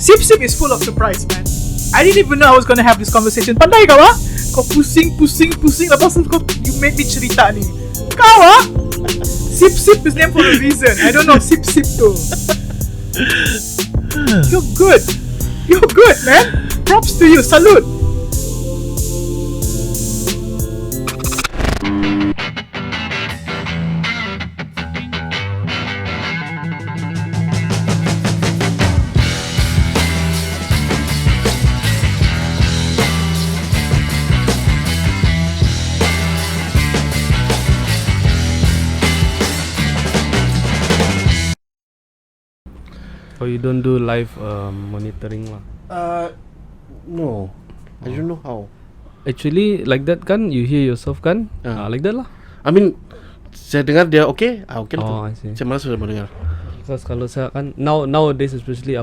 Sip is full of surprise, man. I didn't even know I was gonna have this conversation. Pandai kau kau pusing. Lepas tu you made me cerita ni. Kau Sip is named for a reason. I don't know Sip tu. You're good, man. Props to you. Salute. Oh, you don't do live monitoring lah? No, I don't know how. Actually, like that kan, you hear yourself kan? Like that lah. I mean, saya dengar dia okay, okay Oh, lah. I see. Saya malas sudah mendengar. Because kalau saya kan nowadays, especially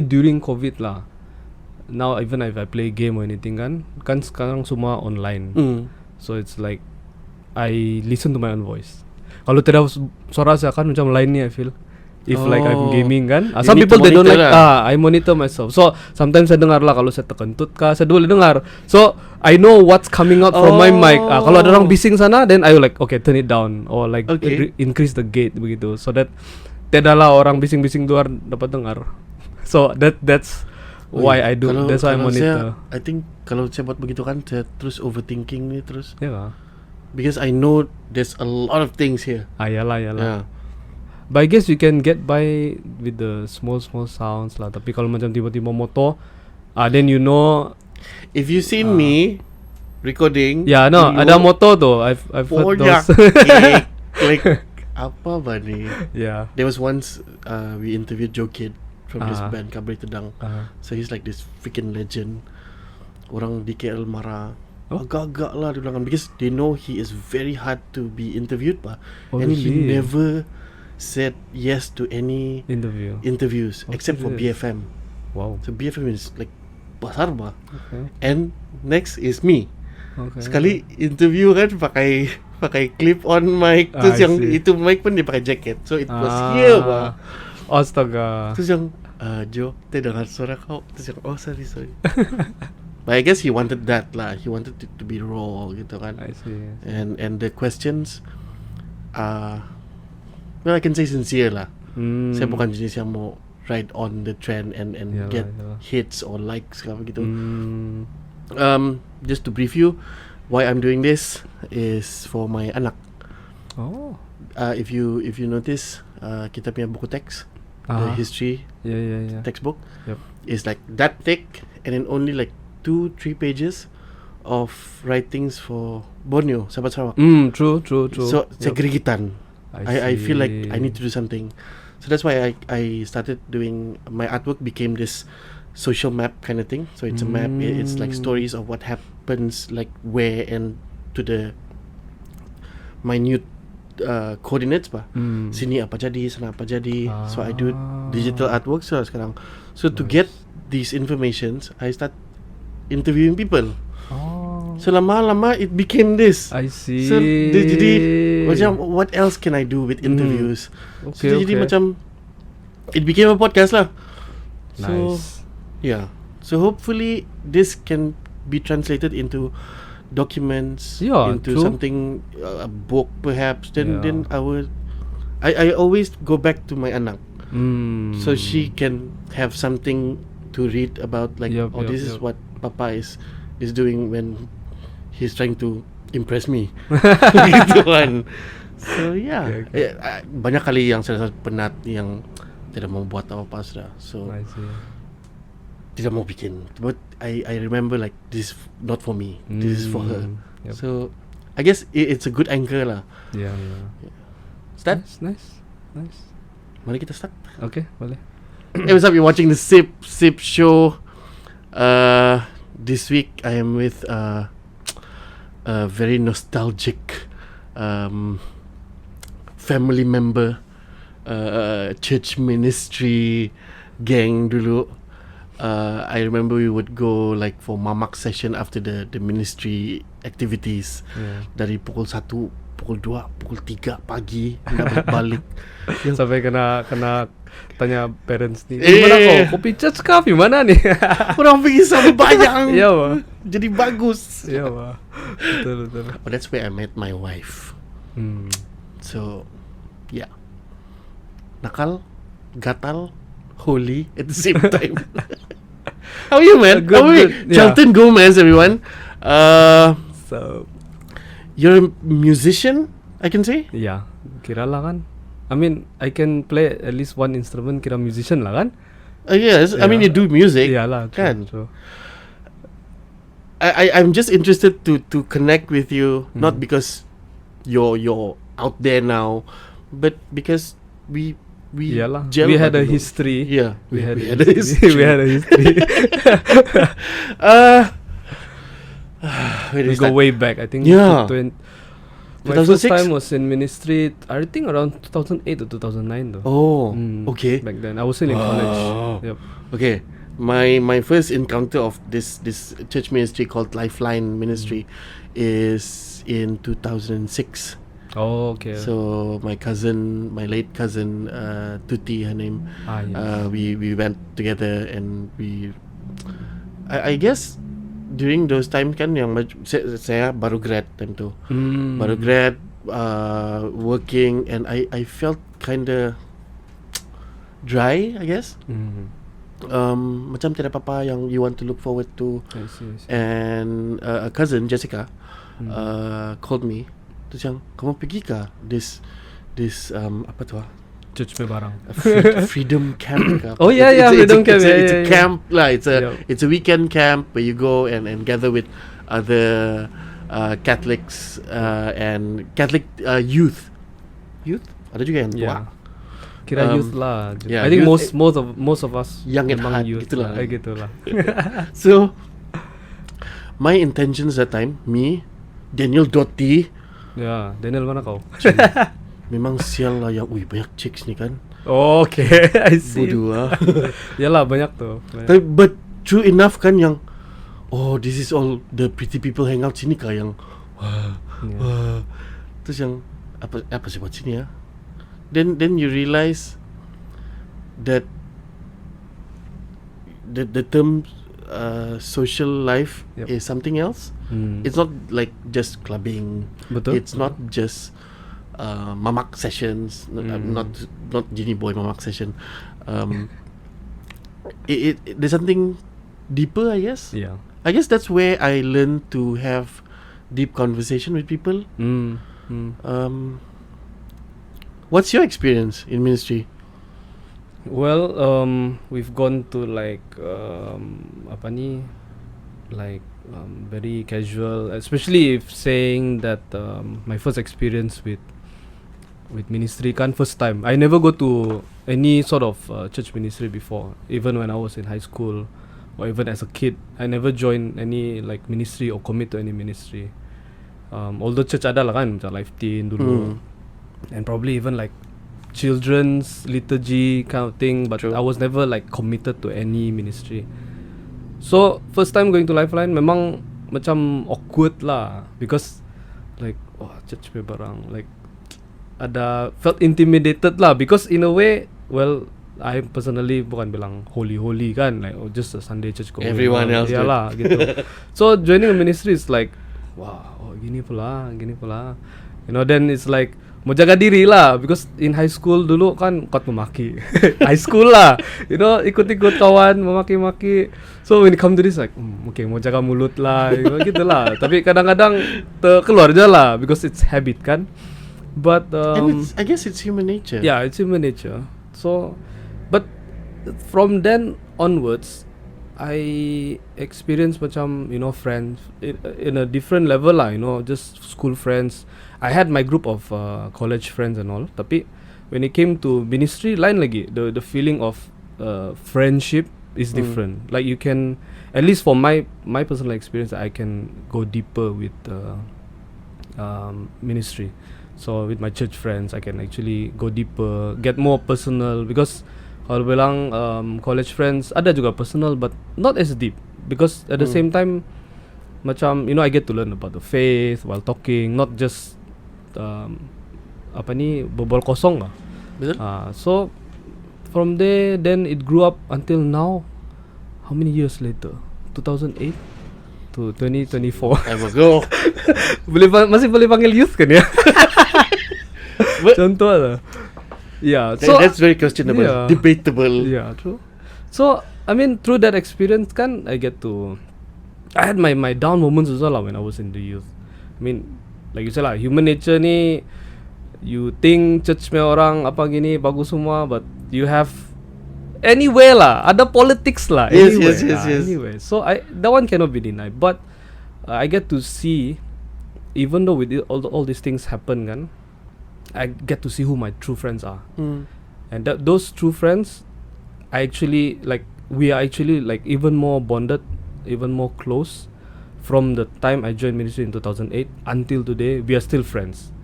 during COVID lah. Now even if I play game or anything kan sekarang semua online. So it's like I listen to my own voice. Kalau tidak suara saya kan macam lain ni I feel. If like I'm gaming kan, some people they don't like I monitor myself. So sometimes saya dengar lah kalau saya terkentut kah, saya boleh dengar. So I know what's coming out from my mic. Kalau ada orang bising sana, then I will like okay turn it down or like increase the gate begitu. So that tidaklah orang bising-bising luar dapat dengar. So that's why I do. That's why I monitor. I think kalau saya buat begitu kan, saya terus overthinking ni terus. Yeah. Because I know there's a lot of things here. Yalah. Yeah. But I guess you can get by with the small sounds lah. Tapi kalau macam tiba-tiba motor, then you know. If you seen me recording, ada motor tu. I've heard those. like apa bani? Yeah. There was once we interviewed Joe Kid from this band Kabri Tedang. So he's like this freaking legend. Orang di KL marah. Agak-agak lah di belakang because they know he is very hard to be interviewed and he never said yes to any interviews except for BFM. Wow. So BFM is like besar okay. And next is me. Okay. Sekali interview kan pakai clip on mic terus yang itu mic pun dia pakai jacket. So it was here Astaga. Terus yang Jo, kita dengar suara kau. Terus yang sorry. But I guess he wanted that lah. He wanted it to be raw gitu kan. I see. And the questions well, I can say sincere lah. Saya bukan jenis yang mau ride on the trend and get hits or likes apa gitu. Just to brief you, why I'm doing this is for my anak. If you notice, kita punya buku teks, the history textbook, is like that thick, and then only like 2-3 pages of writings for Borneo, Sabah Sarawak. True. So saya gerigitan. I feel like I need to do something. So that's why I started doing, my artwork became this social map kind of thing. So it's a map, it's like stories of what happens like where and to the minute coordinates sini apa jadi, sana apa jadi. So I do digital artwork sekarang. So to get these informations, I start interviewing people. So lama-lama it became this. I see. So jadi macam what else can I do with interviews? Okay, so jadi macam it became a podcast lah. So nice. Yeah. So hopefully this can be translated into documents, into something, a book perhaps. Then I always go back to my anak. So she can have something to read about like this is what Papa is doing when he's trying to impress me. Gitu kan. So banyak kali yang saya penat yang tidak mau buat apa-apa sudah. So tidak mau bikin. But I remember like this is not for me. This is for her. So I guess it's a good anchor lah. Yeah. Start? Nice. Mari kita start. Okay, boleh. Hey, what's up? You're watching the Sip Show. This week I am with a very nostalgic family member, church ministry gang dulu. I remember we would go like for mamak session after the ministry activities. Dari pukul 1, pukul 2, pukul 3 pagi nak balik. Sampai kena tanya parents ni, gimana kau kopi church kah? Gimana nih? Orang pergi sama bayang. Iya bah. Jadi bagus. Iya bah. Betul. But that's where I met my wife. So, yeah. Nakal, gatal, holy at the same time. How are you, man? Good, How are you? good. Yeah. Charlton Gomez, everyone. So, You're a musician, I can say? ya, kira lah kan. I mean, I can play at least one instrument, kira musician lah kan. Yes, I mean you do music. Iyalah, kan? true. I'm just interested to connect with you, not because you're out there now, but because we Iyalah, gel we had a about it. history. Yeah, We had a history. we had a history. Where We is go that? way back. I think. Yeah. My first 2006? time was in ministry. I think around 2008 or 2009 though. Oh, okay. Back then, I was still in Wow. college. Yep. Okay, my first encounter of this church ministry called Lifeline Ministry is in 2006. Oh, okay. So my late cousin, Tuti, her name. Yes. We went together and I guess during those times kan yang saya baru grad time tu. Baru grad, working, and I felt kinda dry, I guess. Macam tiada apa-apa yang you want to look forward to. I see. And a cousin, Jessica, called me. Terus yang, kamu pergi kah this apa tu Church me barang. freedom camp kah? Oh, yeah, freedom camp, It's yeah, a yeah. camp lah. Yep. It's a weekend camp where you go and gather with other Catholics and Catholic youth. Ada juga yang tua. Yeah. Kira youth lah. yeah, I think youth, most of us young at memang heart, youth gitulah. Gitulah. So my intentions that time, me, Daniel Dotti, Ya, Daniel mana kau? memang sial lah yang banyak chicks ni kan. Oh, okay, I see. Bodoh lah. Yalah banyak tuh. But true enough kan yang this is all the pretty people hang out sini kah yang wah. Terus yang apa sih buat sini ya? Then you realize that the term social life is something else. It's not like just clubbing. Betul. It's not just mamak sessions. Not Genie Boy mamak session. There's something deeper, I guess. Yeah. I guess that's where I learned to have deep conversation with people. What's your experience in ministry? Well, we've gone to like apa ni, like very casual, especially if saying that my first experience with ministry kan, first time. I never go to any sort of church ministry before, even when I was in high school or even as a kid. I never joined any like ministry or commit to any ministry. Although church ada lah kan, macam Life Teen dulu, and probably even like children's liturgy kind of thing, but True. I was never like committed to any ministry. So first time going to Lifeline memang macam awkward lah, because like church punya barang, like felt intimidated lah, because in a way, well, I personally bukan bilang holy kan, like just a Sunday church going. Everyone else ya lah gitu. So joining a ministry is like gini pula, you know. Then it's like mau jaga diri lah, because in high school dulu kan kuat memaki. High school lah, you know, ikut-ikut kawan memaki-maki. So when it come to this like okay, mau jaga mulut lah, you know, gitu lah. Tapi kadang-kadang keluar je lah, because it's habit kan. But And I guess it's human nature. yeah, it's human nature. So but from then onwards, I experienced macam, you know, friends in a different level lah, you know, just school friends. I had my group of college friends and all. Tapi when it came to ministry, lain lagi. The feeling of friendship is different. Like you can, at least for my personal experience, I can go deeper with ministry. So with my church friends, I can actually go deeper, get more personal, because kalau bilang college friends ada juga personal but not as deep, because at the same time macam, you know, I get to learn about the faith while talking, not just apa ni, bobol kosong lah. Betul? So from there, then it grew up until now. How many years later? 2008 to 2024. I will go. Masih boleh panggil youth kan ya? Contoh lah. Yeah, so that's very questionable, yeah, debatable. Yeah, true. So I mean, through that experience, kan, I had my down moments as well lah when I was in the youth. I mean, like you said lah, human nature ni, you think church me orang apa gini bagus semua, but you have anywhere lah, ada politics lah. Yes. Anyway, so that one cannot be denied. But I get to see, even though with all these things happen, kan, I get to see who my true friends are, and those true friends, we are actually like even more bonded, even more close. From the time I joined ministry in 2008 until today, we are still friends,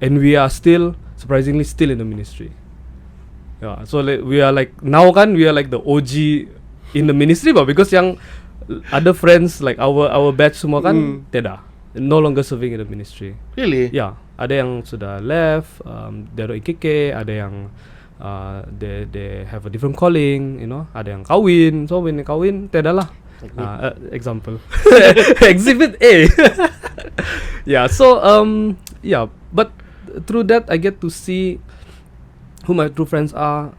and we are still surprisingly still in the ministry. Yeah, so we are like now kan, we are like the OG in the ministry, but because yang other friends like our batch semua kan tidak, no longer serving in the ministry. Really? Yeah, ada yang sudah left, they're in KK, ada yang they have a different calling, you know, ada yang kawin. So when kawin, tidak lah. Example. Exhibit A. Yeah, so yeah, but through that I get to see who my true friends are.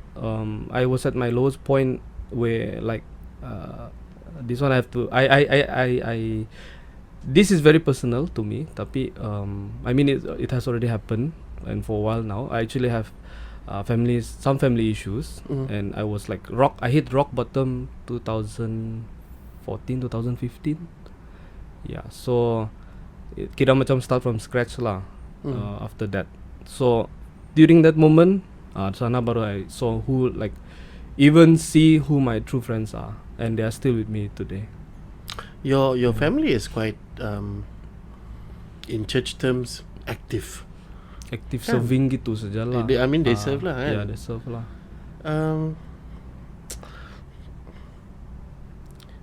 I was at my lowest point where like this one I have to I this is very personal to me, tapi I mean it has already happened, and for a while now I actually have some family issues, and I was like I hit rock bottom 2015. Yeah, so kira macam start from scratch lah after that. So during that moment, sana baru I saw see who my true friends are, and they are still with me today. Your family is quite in church terms active. Serving gitu saja lah. I mean they serve lah. Yeah, they serve lah.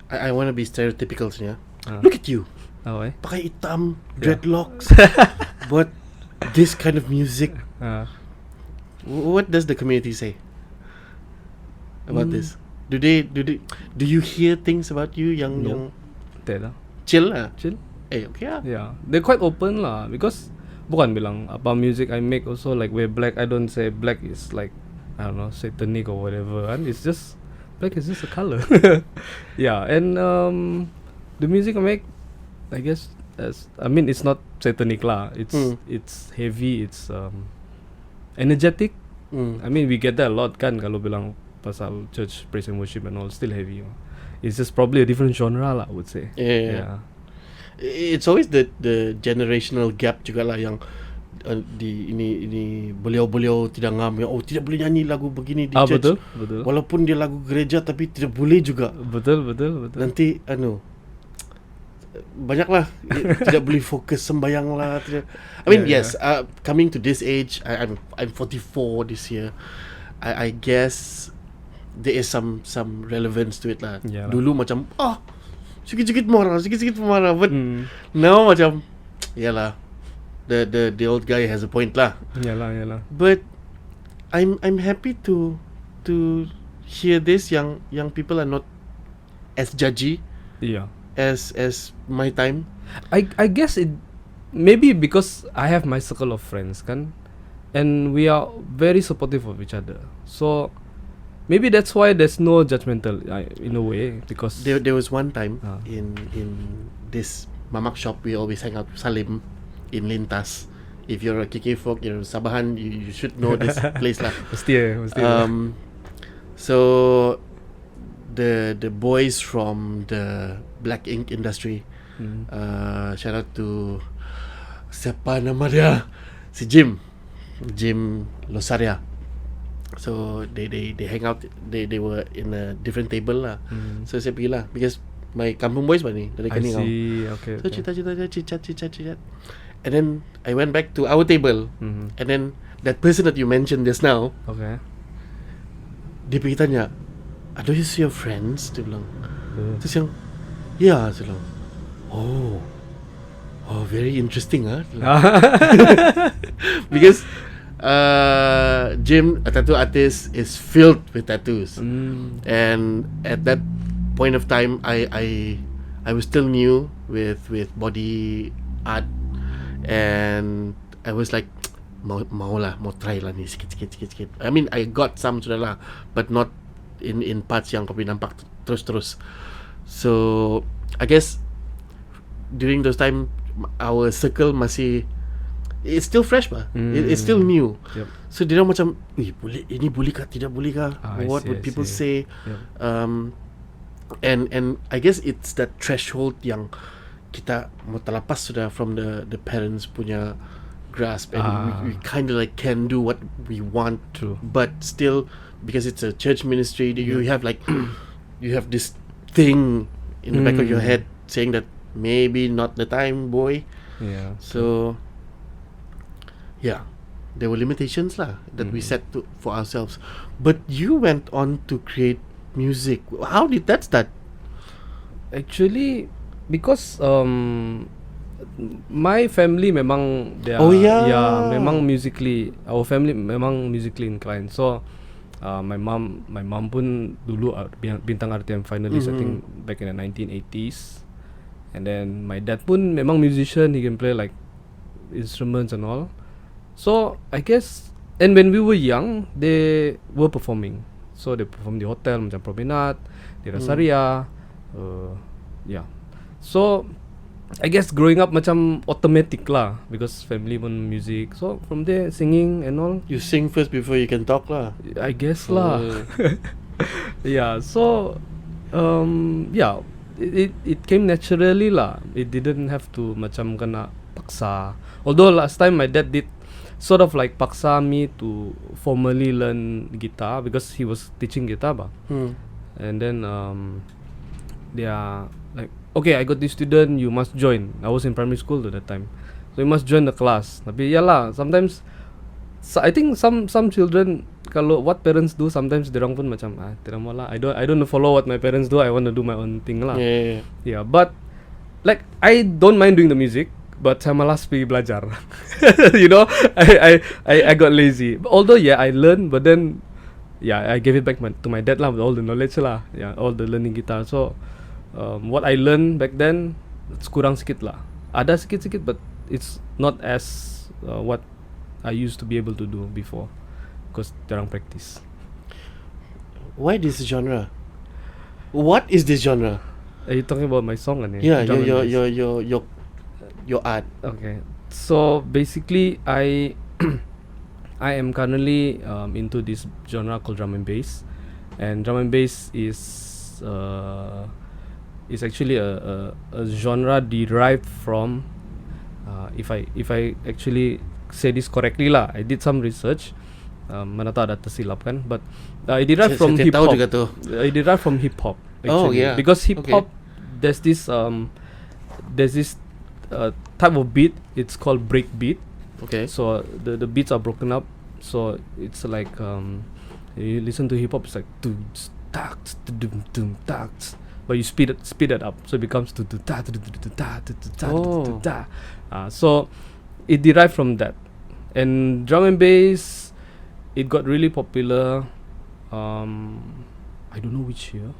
I want to be stereotypical sebenarnya. Look at you. Oh, pakai hitam, dreadlocks, but this kind of music. What does the community say about this? Do you hear things about you yang tidak chill lah? Chill. Okay lah. Yeah, they're quite open lah, because bukan bilang apa music I make also like wear black. I don't say black is like, I don't know, satanic or whatever, and it's just black is just a color. Yeah, and the music I make, I guess, it's not satanic lah. It's heavy. It's energetic. I mean, we get that a lot kan kalau bilang pasal church praise and worship and all, still heavy. It's just probably a different genre lah, I would say. Yeah. It's always the generational gap juga lah yang ini beliau-beliau tidak ngam, tidak boleh nyanyi lagu begini di church. Betul. Walaupun dia lagu gereja tapi tidak boleh juga. Betul. Nanti banyaklah tidak boleh fokus sembayang lah. I mean yes, coming to this age, I'm 44 this year. I guess there is some relevance to it lah. Yeah, dulu macam sikit-sikit marah, but now macam yalah, the old guy has a point lah. Yalah. But I'm happy to hear this yang people are not as judgy. Yeah. As my time. I guess it maybe because I have my circle of friends kan, and we are very supportive of each other. So maybe that's why there's no judgmental in a way, because there was one time in this mamak shop we always hang out, Salim, in Lintas. If you're a KK folk, you're Sabahan, you should know this place lah. Mesti. So the boys from the black ink industry, shout out to siapa nama dia, si Jim Losaria. So they hang out, they were in a different table lah. So saya pergi lah, because my kampung boys ni dari Kening. Okay. So chat. And then I went back to our table, and then that person that you mentioned just now, okay, dia pergi tanya, "Are those your friends?" Dia bilang. Terus yang, "Ya," saya bilang. Oh, very interesting ah. Because Jim, a tattoo artist, is filled with tattoos, and at that point of time, I was still new with body art, and I was like, mau try lah ni sikit. I mean, I got some sudah lah, but not in parts yang kau boleh nampak terus. So I guess during those time, our circle masih, it's still fresh bah. It's still new. Yep. So dia orang macam, ini boleh kah, tidak boleh kah? What would people say? Yep. And I guess it's that threshold yang kita mau terlepas sudah from the parents punya grasp, and we kind of like can do what we want. True. But still, because it's a church ministry, you have like you have this thing in the back of your head saying that maybe not the time, boy. Yeah. So yeah, there were limitations lah that we set for ourselves. But you went on to create music. How did that start? Actually, because my family memang they are, memang musically, our family memang musically inclined. So my mom pun dulu bintang RTM finalist, I think back in the 1980s. And then my dad pun memang musician, he can play like instruments and all. So I guess, and when we were young, they were performing. So they perform di hotel macam Promenade, di Rasaria, yeah. So I guess growing up macam automatic lah, because family pun music. So from there singing and all. You sing first before you can talk lah. I guess lah. Yeah. So yeah, it came naturally lah. It didn't have to macam kena paksa. Although last time my dad did sort of like paksa me to formally learn guitar, because he was teaching guitar bah. And then they are like, okay, I got this student, you must join. I was in primary school at that time, so you must join the class. Tapi ya lah, sometimes I think some children, kalau what parents do, sometimes dirang pun macam tidak mau lah. I don't follow what my parents do. I want to do my own thing lah. Yeah. But like I don't mind doing the music, but saya malas pergi belajar. You know, I got lazy. Although yeah, I learned, but then yeah, I gave it back to my dad lah, with all the knowledge lah. Yeah, all the learning guitar. So what I learned back then, it's kurang sikit lah. Ada sikit-sikit, but it's not as what I used to be able to do before, because jarang practice. Why this genre? What is this genre? Are you talking about my song? Yeah, your art. Okay, so basically I am currently into this genre called drum and bass, and drum and bass is actually a genre derived from if I actually say this correctly lah, I did some research, mana tahu ada tersilap kan, but I derived from hip hop. I derived from hip hop actually, because hip hop there's this type of beat, it's called break beat. Okay. So the beats are broken up, so it's like you listen to hip hop, it's like but you speed it up, so it becomes so it derived from that. And drum and bass, it got really popular, I don't know which year,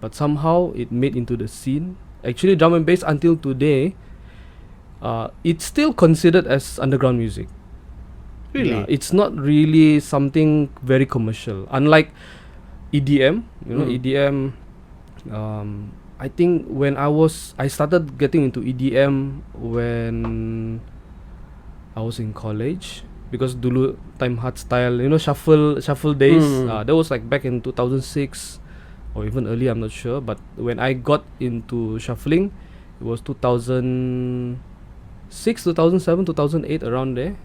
but somehow it made into the scene. Actually, drum and bass until today, it's still considered as underground music. Really? It's not really something very commercial, unlike EDM. You know, EDM, I think when I started getting into EDM when I was in college, because dulu time hardstyle, you know, shuffle days, that was like back in 2006 or even earlier, I'm not sure. But when I got into shuffling, it was 2006, 2007, 2008, around there.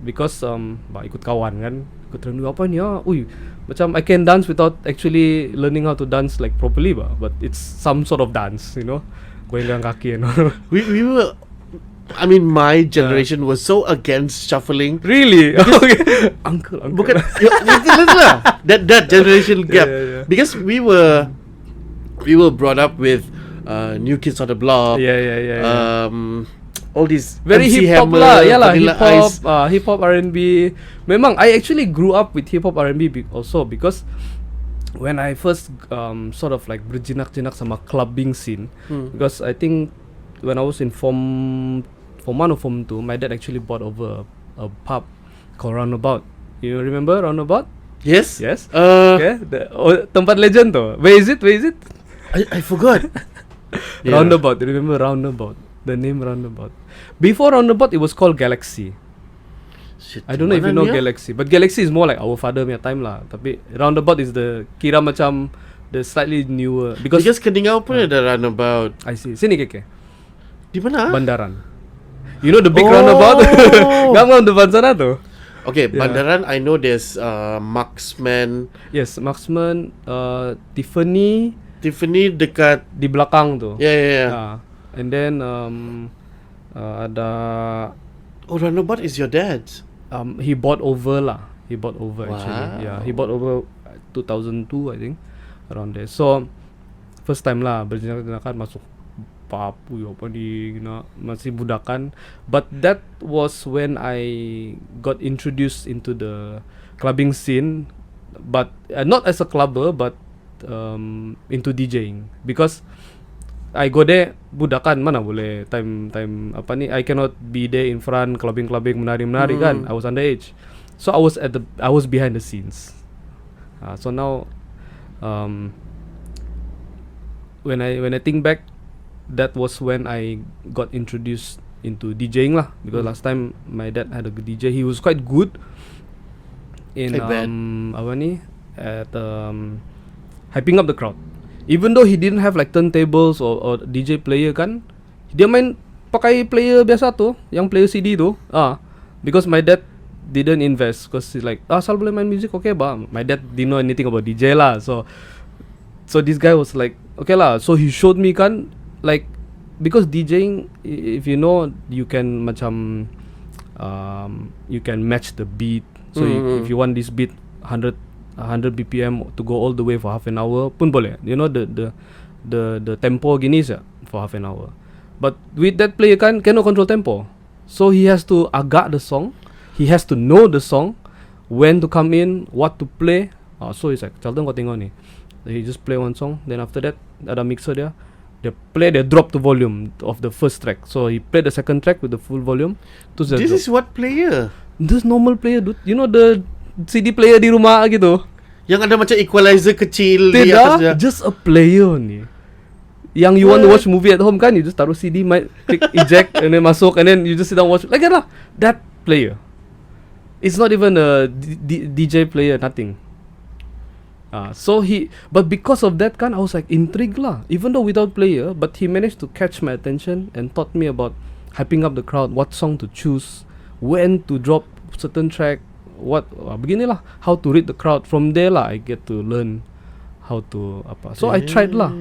Because ikut kawan kan, ikut trend apa ni ya, macam I can dance without actually learning how to dance like properly but it's some sort of dance, you know, goyang kaki and all. We were, I mean, my generation was so against shuffling. Really? Okay. Uncle. Bukan, that generation gap. Yeah. Because we were brought up with New Kids on the Block. all these very MC hip hop Hammer, lah, yeah lah, Vanilla hip hop R&B. Memang I actually grew up with hip hop R&B also because when I first sort of like berjinak-jinak sama clubbing scene, because I think when I was in form 1 or form 2, my dad actually bought over a pub called Roundabout. You remember Roundabout? Yes. Okay, tempat legend tu. Where is it? I forgot. Yeah. Roundabout. Remember Roundabout? The name Roundabout. Before Roundabout, it was called Galaxy. Shit, I don't know if you know Galaxy, but Galaxy is more like our father punya time lah. Tapi Roundabout is the kira macam the slightly newer because Keningau pun ada Roundabout. I see. Sini keke. Di mana? Bandaran. You know the big roundabout? Gampang depan sana tu. Okay, Bandaran I know there's Marksman. Yes, Marksman, Tiffany dekat di belakang tu. Yeah. And then ada Roundabout is your dad's. He bought over lah. Actually. Wow. Yeah, he bought over 2002 I think, around there. So first time lah berjenak-jenakan masuk papu apa ni masih budakan, but that was when I got introduced into the clubbing scene, but not as a clubber, but into DJing, because I go there budakan mana boleh time apa ni, I cannot be there in front clubbing menari kan, I was underage, so I was behind the scenes. So now when I think back, that was when I got introduced into DJing lah, because last time my dad had a good DJ. He was quite good in apa ni, at hyping up the crowd. Even though he didn't have like turntables or DJ player kan, dia main pakai player biasa tu, yang player CD tu. Because my dad didn't invest, because he's like, asal boleh main music okay ba. My dad didn't know anything about DJ lah, so this guy was like, okay lah, so he showed me kan, like, because DJing, if you know, you can macam you can match the beat. So if you want this beat 100 BPM to go all the way for half an hour pun boleh. You know the tempo gini saja for half an hour. But with that player kan cannot control tempo. So he has to agak the song. He has to know the song, when to come in, what to play. So it's like, Charlton kau tengok ni. He just play one song, then after that ada mixer dia. They drop the volume of the first track. So he played the second track with the full volume. This is what player? This normal player, dude. You know the CD player di rumah gitu. Yang ada macam equalizer kecil di atas dia. Just a player ni. Yang you want to watch movie at home kan, you just taruh CD, click eject and then masuk, and then you just sit down watch. Like that lah. That player. It's not even a DJ player, nothing. But because of that kan, I was like intrigued lah. Even though without player, but he managed to catch my attention and taught me about hyping up the crowd, what song to choose, when to drop certain track, beginilah, how to read the crowd. From there lah, I get to learn how to apa. So I tried lah.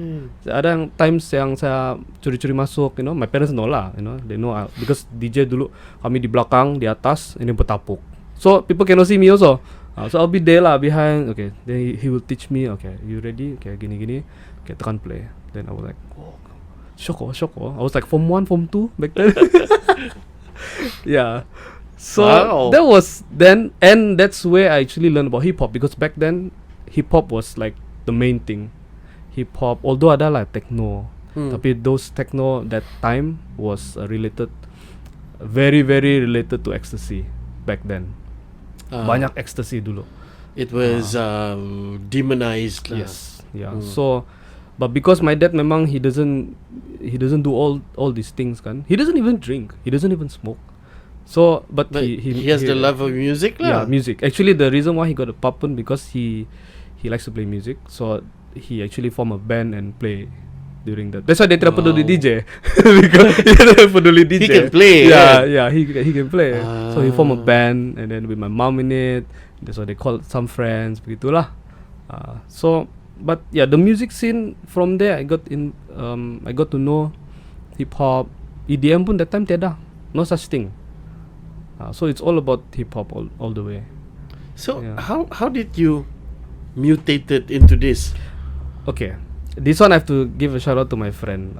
Ada yang times yang saya curi-curi masuk, you know, my parents know lah, you know, they know because DJ dulu kami di belakang, di atas, ini bertapuk. So people cannot see me also. So I'll be there lah behind. Okay, then he will teach me. Okay, you ready? Okay, gini. Okay, tekan play. Then I was like, oh, shock. I was like form 1, form 2 back then. Yeah. So that was then, and that's where I actually learned about hip hop, because back then hip hop was like the main thing. Hip hop, although ada lah techno, tapi those techno that time was related, very very related to ecstasy back then. Banyak ecstasy dulu. It was demonized. Yes, yeah. So, but because my dad memang he doesn't do all these things kan. He doesn't even drink. He doesn't even smoke. So, but he has the love of music lah. Yeah, music. Actually, the reason why he got a pub pun because he likes to play music. So he actually formed a band and play during that. That's why they tidak peduli DJ. Because he tidak peduli DJ. He can play. Yeah, he can play. So he formed a band, and then with my mom in it. That's why they called some friends. Begitulah. So, but yeah, the music scene from there, I got to know hip hop, EDM pun that time tiada, no such thing. So it's all about hip hop all the way. So how did you mutated into this? Okay, this one I have to give a shout out to my friend.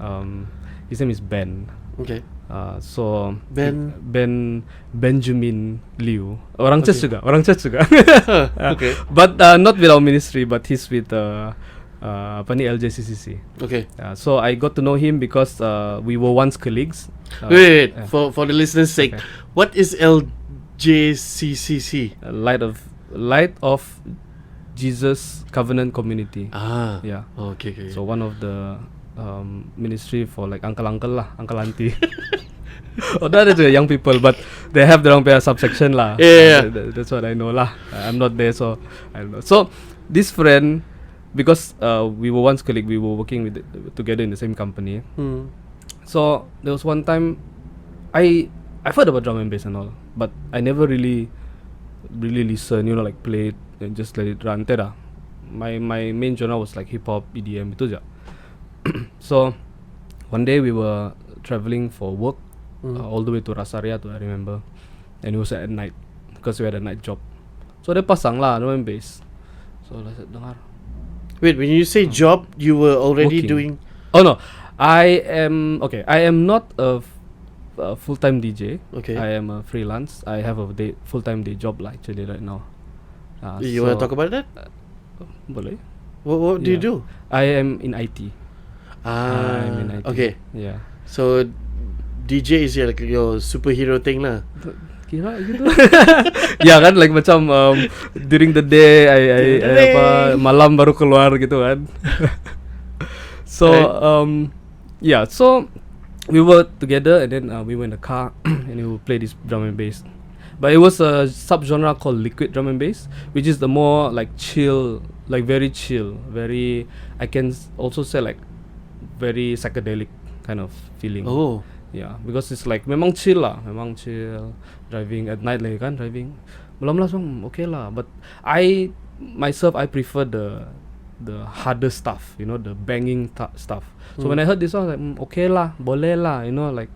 His name is Ben. Okay. So Ben Benjamin Liu, orang church juga, Okay. But not with our ministry, but he's with apa ni, LJCCC. Okay. So I got to know him because we were once colleagues. Wait. For the listeners' sake, Okay. what is LJCCC? Light of Jesus Covenant Community. Yeah. Okay. So one of the ministry for like uncle lah, uncle auntie. Oh, that is young people, but they have their own subsection lah. Yeah. That's what I know lah. I'm not there, so I don't know. So this friend, because we were once colleagues, we were working together in the same company. So there was one time I've heard about drum and bass and all, but I never really listen, like play it and just let it run. Teda. My main genre was like hip hop, EDM itu aja. So one day we were traveling for work all the way to Rasaria, I remember, and it was at night because we had a night job. So they pasang lah drum and bass. So I said, dengar. Wait, when you say job, you were already Working. doing. Oh no, I am not a full-time DJ. Okay. I am a freelance. I have a full-time day job lah actually right now. You want to talk about that? Boleh. What do you do? I am in IT. I'm in IT. Okay. Yeah. So DJ is like your superhero thing lah. Kira gitu. Ya kan, like macam during the day I malam baru keluar gitu kan. So yeah, so we were together and then we were in the car and we would play this drum and bass. But it was a subgenre called liquid drum and bass, which is the more like chill, like very chill, very, I can also say like very psychedelic kind of feeling. Oh. Yeah, because it's like memang chill lah, memang chill. Driving at night lagi kan, driving malam okay lah. But I myself prefer the harder stuff, the banging stuff. So when I heard this song, I was like okay lah, boleh lah, like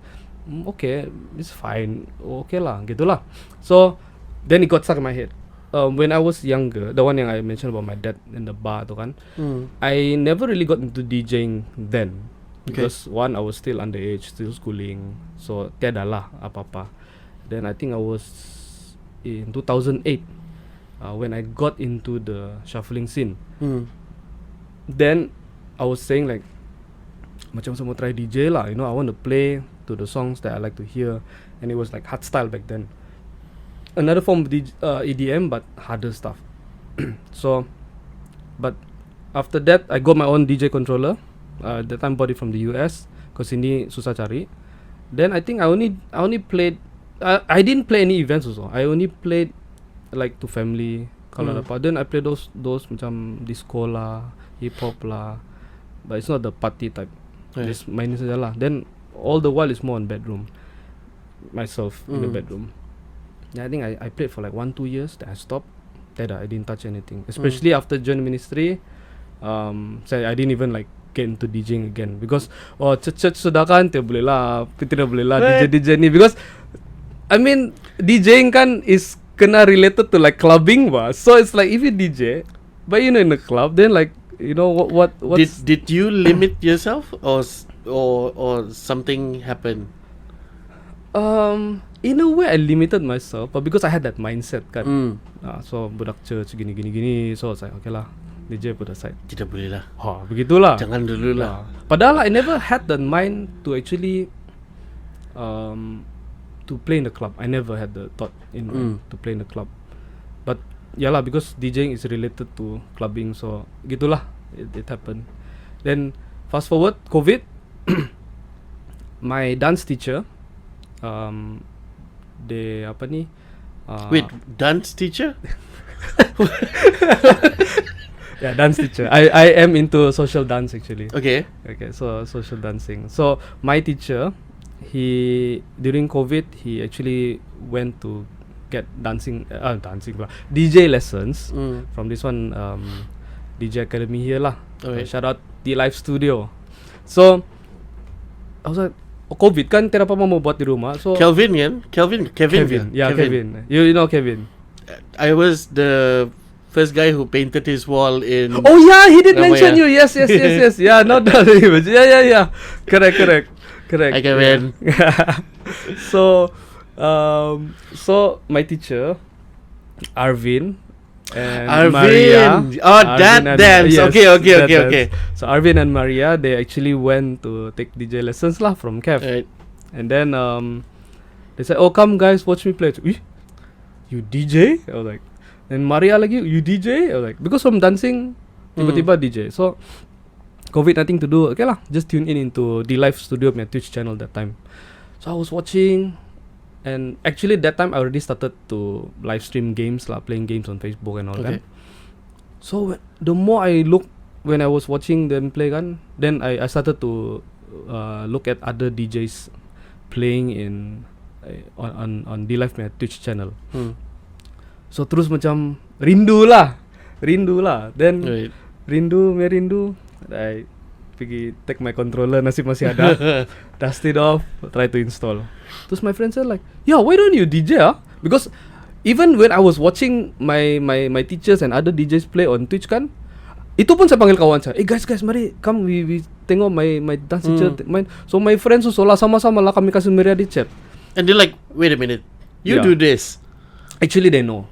okay, it's fine, okay lah, gitu lah. So then it got stuck in my head. When I was younger, the one yang I mentioned about my dad in the bar tu kan, I never really got into DJing then. Because one, I was still underage, still schooling, so tiada lah apa-apa. Then I think I was in 2008 when I got into the shuffling scene. Then I was saying like, macam saya mau try DJ lah, I want to play to the songs that I like to hear, and it was like hardstyle back then. Another form of EDM, but harder stuff. So, but after that, I got my own DJ controller. That time bought it from the US, cause ini susah cari. Then I think I only played. I didn't play any events also. I only played like to family. Kalau dapat, then I play those macam disco lah, hip hop lah, but it's not the party type. Just main saja lah. Then all the while is more on bedroom. Myself in the bedroom. Yeah, I think I played for like 1-2 years. Then I stopped. I didn't touch anything. Especially after joining ministry, I didn't even like get into DJing again because church sudah kan, tidak boleh lah DJ ni, because I mean DJing kan is kena related to like clubbing bah. So it's like if you DJ but in a club, then like what did you limit yourself or something happened? In a way I limited myself, but because I had that mindset kan. So budak church gini, so I was like okay lah, DJ put aside. Tidak boleh lah. Begitulah. Jangan dulu lah. Padahal I never had the mind to actually to play in the club. I never had the thought in mind to play in the club. But yalah, because DJing is related to clubbing, so gitulah. It happened. Then fast forward COVID, my dance teacher, wait, dance teacher? Yeah, dance teacher. I am into social dance actually. Okay, so social dancing. So my teacher, he during COVID he actually went to get DJ lessons from this one DJ Academy here lah. Shout out the Live Studio. So I was like, COVID kan, tidak apa mau buat di rumah. So Kevin. Yeah, Kevin. You know Kevin. I was the first guy who painted his wall in. Oh yeah, he did mention you. Yes. Yeah, not that image. Yeah. Correct. Correct. Hi Kevin. Yeah. So my teacher, Arvin and Maria. Oh, Arvin that and- dance. yes, Okay. that dance. So Arvin and Maria, they actually went to take DJ lessons lah from Kev. Right. And then they said, "Oh, come guys, watch me play." "Eh, you DJ?" I was like, and Maria lagi, "You DJ?" I was like, because from dancing, tiba-tiba DJ. So COVID nothing to do, okay lah, just tune in into the live studio punya Twitch channel that time. So I was watching, and actually that time I already started to live stream games lah, playing games on Facebook and all Okay. that. So the more I look when I was watching them play kan, then I started to look at other DJs playing in on the live punya Twitch channel. So terus macam rindu lah. Then Right. rindu, I pergi take my controller, nasib masih ada, dust it off, try to install. Terus my friend said like, "Yeah, why don't you DJ ah?" Because even when I was watching my teachers and other DJs play on Twitch kan, itu pun saya panggil kawan saya, guys, mari come we tengok my dance teacher main. So my friends lah sama-sama lah kami kasih Maria di chat. And they're like, wait a minute, you Yeah. do this. Actually they know.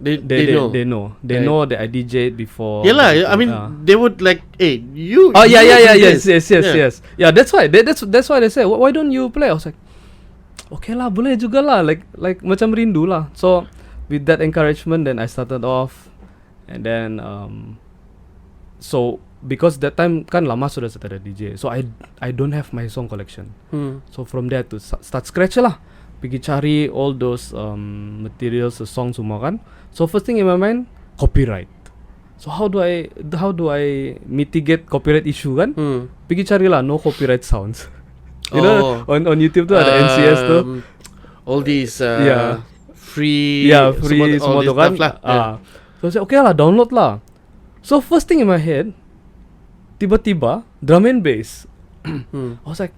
They know. They know. They Right. know that I DJ'd before. Yeah lah. I mean, they would like, hey, you. Oh you yeah, do yes. this." Yeah, that's why. That's why they say, why don't you play? I was like, okay lah, boleh juga lah. Like macam rindu lah. So with that encouragement, then I started off, and then so because that time kan lama sudah start ada DJ, so I don't have my song collection. So from there to start scratch lah. Pergi cari all those materials, the song semua kan. So first thing in my mind, copyright. So how do I mitigate copyright issue kan? Pergi cari lah no copyright sounds. You know on YouTube tu ada NCS tu. All these Yeah. free semua tu kan. So I said okay lah, download lah. So first thing in my head, tiba-tiba drum and bass. I was like,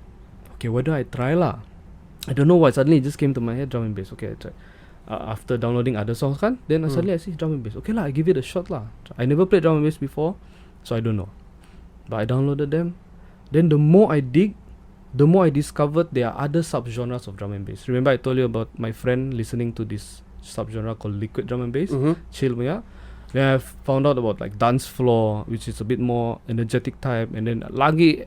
okay, why do I try lah? I don't know why, suddenly it just came to my head, drum and bass. Okay, I try. After downloading other songs kan, then suddenly I see drum and bass. Okay lah, I give it a shot lah. I never played drum and bass before, so I don't know. But I downloaded them. Then the more I dig, the more I discovered there are other subgenres of drum and bass. Remember I told you about my friend listening to this subgenre called liquid drum and bass, chill punya. Then I found out about like dance floor, which is a bit more energetic type, and then lagi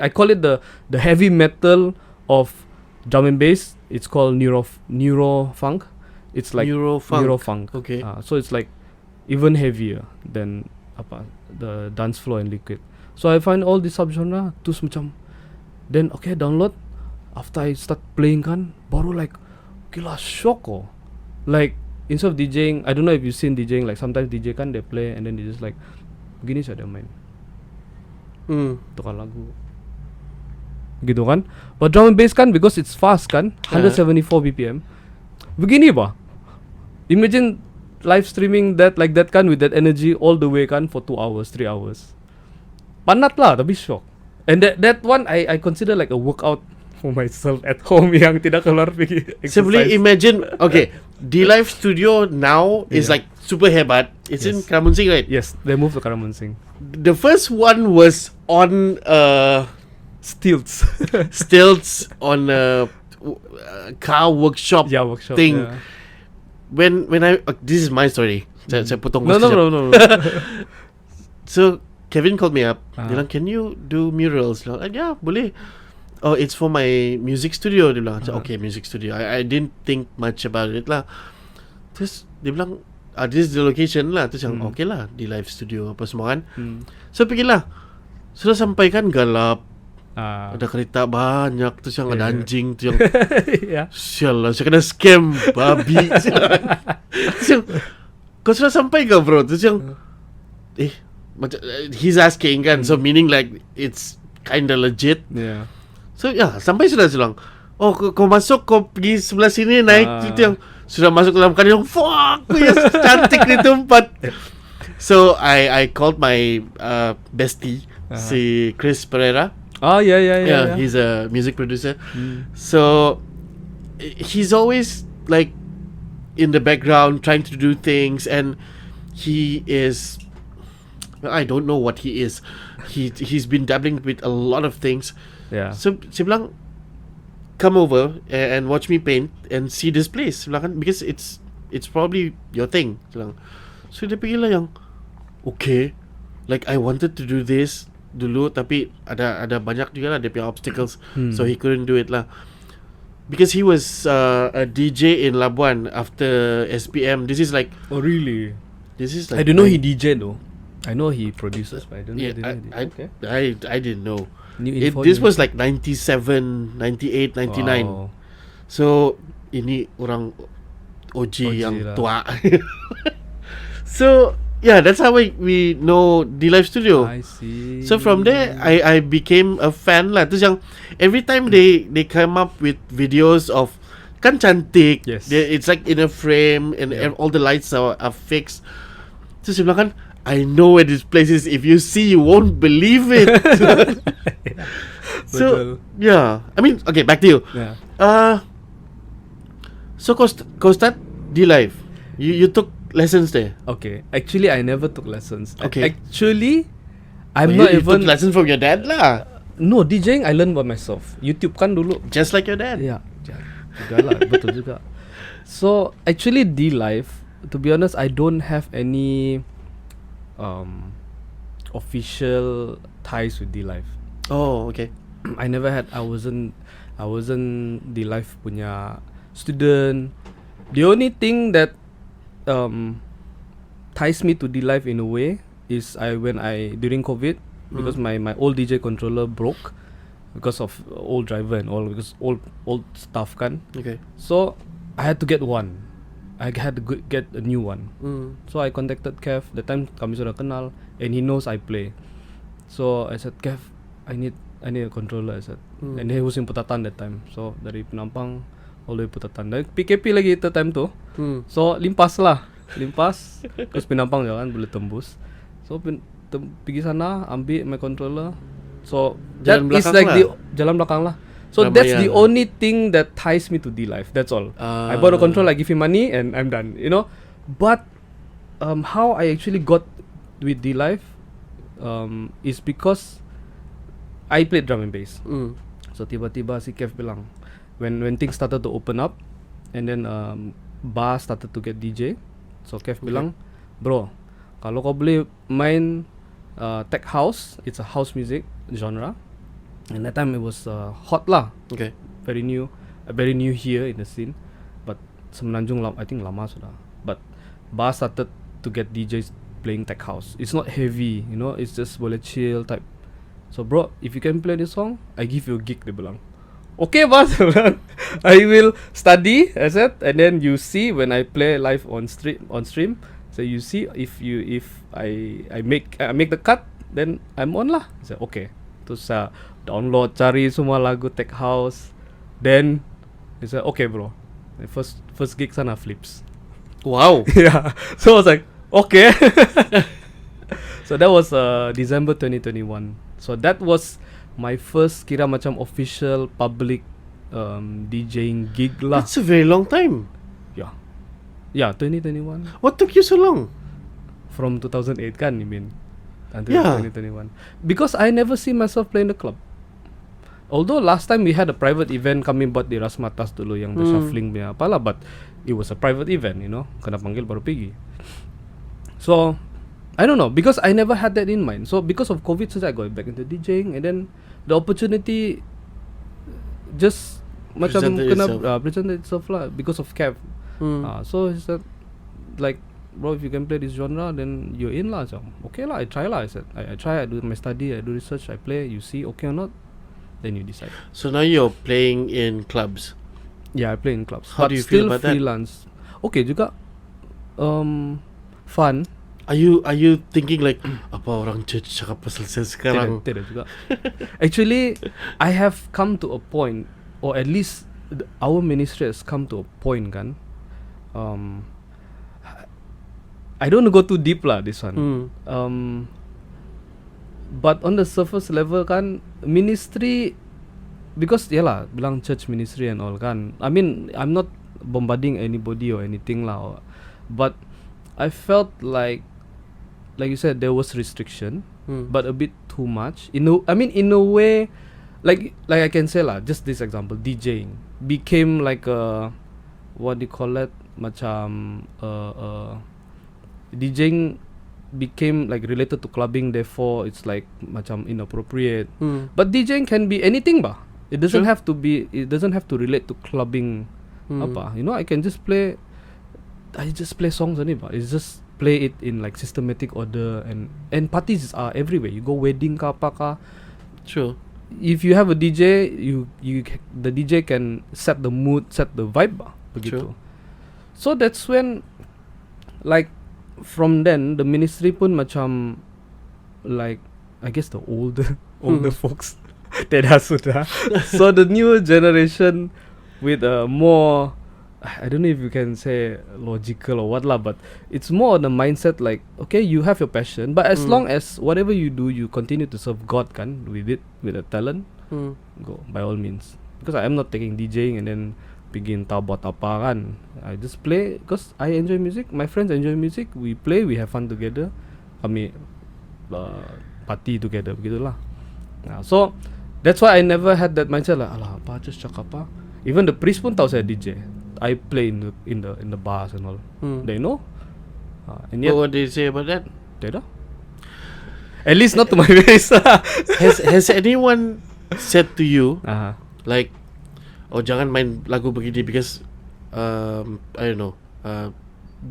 I call it the heavy metal of drum and bass. It's called neuro funk. It's like neuro funk. Okay. So it's like even heavier than the dance floor and liquid. So I find all these subgenre terus macam, then okay download. After I start playing kan, baru like gila shock oh. Like instead of DJing, I don't know if you've seen DJing, like sometimes DJ kan they play and then they just like begini saja main. Tukar lagu. Gitu kan. But drum and bass kan, because it's fast kan, 174 BPM. Begini ba? Imagine live streaming that like that kan, with that energy all the way kan for 2 hours, 3 hours. Panat lah, tapi shock. And that one I consider like a workout for myself at home yang tidak keluar pergi exercise. Simply imagine, okay, the live studio now is like super hebat. It's in Karamunsing, right? Yes, they moved to Karamunsing. The first one was on Stilts. stilts on a car workshop workshop thing. yeah. When I this is my story. Saya potong No. So Kevin called me up. Dia Ah. bilang, can you do murals? Dia bilang, yeah, boleh. Oh, it's for my music studio. Dia bilang, okay, music studio. I didn't think much about it lah. Terus dia bilang, this is the location lah. Terus yang okay lah, di live studio apa semua kan. So pergilah. Sudah sampai kan gelap. Ada kereta banyak. Terus yang ada anjing. Terus yang sial lah, saya kena scam babi. Terus yang, kau sudah sampai ke bro? Terus yang macam he's asking kan, so meaning like it's kinda legit. Yeah. So sampai sudah bilang, oh kau masuk, kau pergi sebelah sini naik itu yang sudah masuk dalam kan yang fuck, ya cantik di tempat. So I called my bestie si Chris Pereira. Oh yeah. He's a music producer. So he's always like in the background trying to do things, and he is, I don't know what he is. He's been dabbling with a lot of things. Yeah. So saya bilang, come over and watch me paint and see this place. Because it's probably your thing. So dia pergi lah yang okay, like I wanted to do this dulu, tapi ada banyak juga lah dia punya obstacles, so he couldn't do it lah. Because he was a DJ in Labuan after SPM. This is like, Oh really? this is like I don't know he DJ though. I know he produces, but I don't know. I didn't know. This was like 97, 98, 99. Wow. So ini orang OG yang lah. tua. So yeah, that's how we know D Live Studio. I see. So from there I became a fan lah. Terus yang every time they come up with videos of kan cantik. Yes. It's like in a frame and all the lights are fixed. Terus dia bilang kan, I know where this place is. If you see, you won't believe it. So yeah, I mean, okay, back to you. Yeah. So kau start D Live. You took lessons there. Okay. Actually, I never took lessons. Okay. Actually, I'm You not even. took lessons from your dad lah. No, DJing I learned by myself. YouTube kan dulu. Just like your dad. Ya, juga lah, betul juga. So actually D Live, to be honest, I don't have any official ties with D Live. Oh, okay. I never had. I wasn't D Live punya student. The only thing that ties me to D Live in a way is when I during COVID, because my old DJ controller broke because of old driver and all, because old stuff kan. Okay. So I had to get one. I had to get a new one. So I contacted Kev. That time kami sudah kenal, and he knows I play. So I said, Kev, I need a controller. I said, and he was in Putatan that time. So dari Penampang all the way Putatan. Dan PKP lagi itu time tu. So limpas. Terus Penampang jangan boleh tembus. So pergi sana ambil my controller. So that is like the jalan belakang lah. So that's the only thing that ties me to D Live. That's all. I bought a controller, I give him money, and I'm done. You know. But how I actually got with D Live is because I played drum and bass. So tiba-tiba si Kev bilang, when things started to open up, and then bar started to get DJ. So Kev bilang, bro, kalau kau boleh main tech house, it's a house music genre. And that time it was hot lah. Okay. Very new here in the scene. But Semenanjung I think lama sudah. But bar started to get DJs playing tech house. It's not heavy, you know. It's just boleh chill type. So bro, if you can play this song, I give you a gig. Dia bilang, okay boss. I will study, I said, and then you see when I play live on stream. So you see if I make the cut, then I'm on lah. I said okay. Terus download, cari semua lagu tech house. Then he said, okay bro, the first gig sana Flips. Wow. Yeah. So I was like, okay. So that was December 2021. So that was my first kira macam official public DJing gig lah. That's a very long time. Yeah, 2021. What took you so long? From 2008 kan, you mean? Until Yeah. 2021. Because I never see myself play in the club. Although last time we had a private event, kami buat di Rasmatas dulu yang the shuffling punya apalah, but it was a private event, you know. Kena panggil baru pergi. So I don't know, because I never had that in mind. So because of COVID, since I got back into DJing, and then the opportunity just presented itself lah because of Kev. So he said, like, bro, if you can play this genre, then you're in lah. So okay lah, I try lah. I said, I try, I do my study, I do research, I play, you see okay or not, then you decide. So now you're playing in clubs. Yeah, I play in clubs. How but do you still feel about freelance. Okay juga. Fun. Are you thinking like apa orang church cakap pasal saya sekarang? Tidak juga. Actually, I have come to a point, or at least our ministry has come to a point kan. I don't want to go too deep lah this one. But on the surface level kan, ministry, because yalah bilang church ministry and all kan. I mean, I'm not bombarding anybody or anything lah. But I felt like you said, there was restriction, but a bit too much. In a way, like I can say lah, just this example, DJing became like a, what do you call it, macam DJing became like related to clubbing, therefore it's like macam inappropriate. But DJing can be anything bah. It doesn't have to be, it doesn't have to relate to clubbing. Apa, you know, I just play songs only bah. It's just play it in like systematic order, and parties are everywhere. You go wedding ka apa ka. Sure. If you have a DJ, the DJ can set the mood, set the vibe bah, begitu. So that's when, like, from then the ministry pun macam, like, I guess the older folks tidak sudah. So the new generation with a more, I don't know if you can say logical or what lah, but it's more on the mindset like, okay, you have your passion, but as long as whatever you do, you continue to serve God kan with it, with a talent, go by all means. Because I am not taking DJing and then begin buat apa kan. I just play because I enjoy music, my friends enjoy music, we play, we have fun together, kami party together begitulah. So that's why I never had that mindset lah, alah apa just cakap apa. Even the priest pun tahu saya DJ. I play in the bars and all. They know. And yet, what did they say about that? They don't. At least not to my face. Has anyone said to you like, oh jangan main lagu begini because I don't know,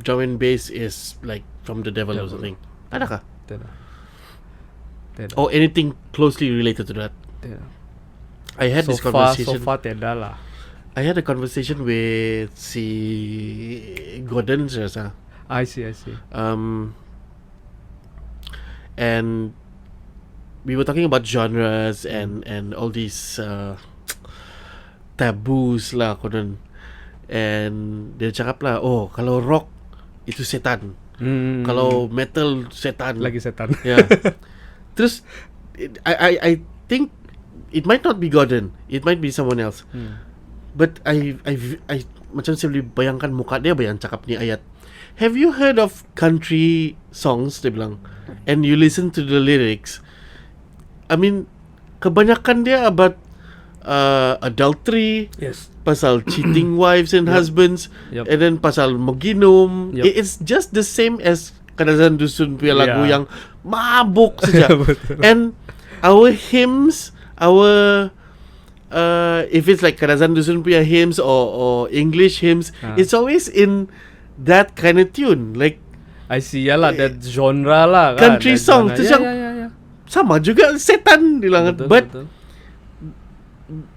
drum and bass is like from the devil or something? Adakah? Tidak. Or anything closely related to that? Tidak. I had this conversation. So far tidak lah. I had a conversation with si Gordon rasa. I see. And we were talking about genres and all these taboos lah konon. And dia cakap lah, oh kalau rock itu setan, kalau metal setan, Lagi setan. Yeah. Terus I think it might not be Gordon, it might be someone else. But I macam saya boleh bayangkan muka dia bayang cakap ni ayat. Have you heard of country songs, dia bilang, and you listen to the lyrics? I mean, kebanyakan dia about adultery, Yes. pasal cheating wives and husbands, Yep. and then pasal meginum. Yep. It's just the same as Kadazan Dusun punya lagu Yeah. yang mabuk saja. Betul. And our hymns, our if it's like Kadazan Dusun punya hymns or English hymns, it's always in that kind of tune, like I see, yalah, that genre lah kan. country that song. genre. Terus Yeah, yang yeah. sama juga setan bilang. Betul.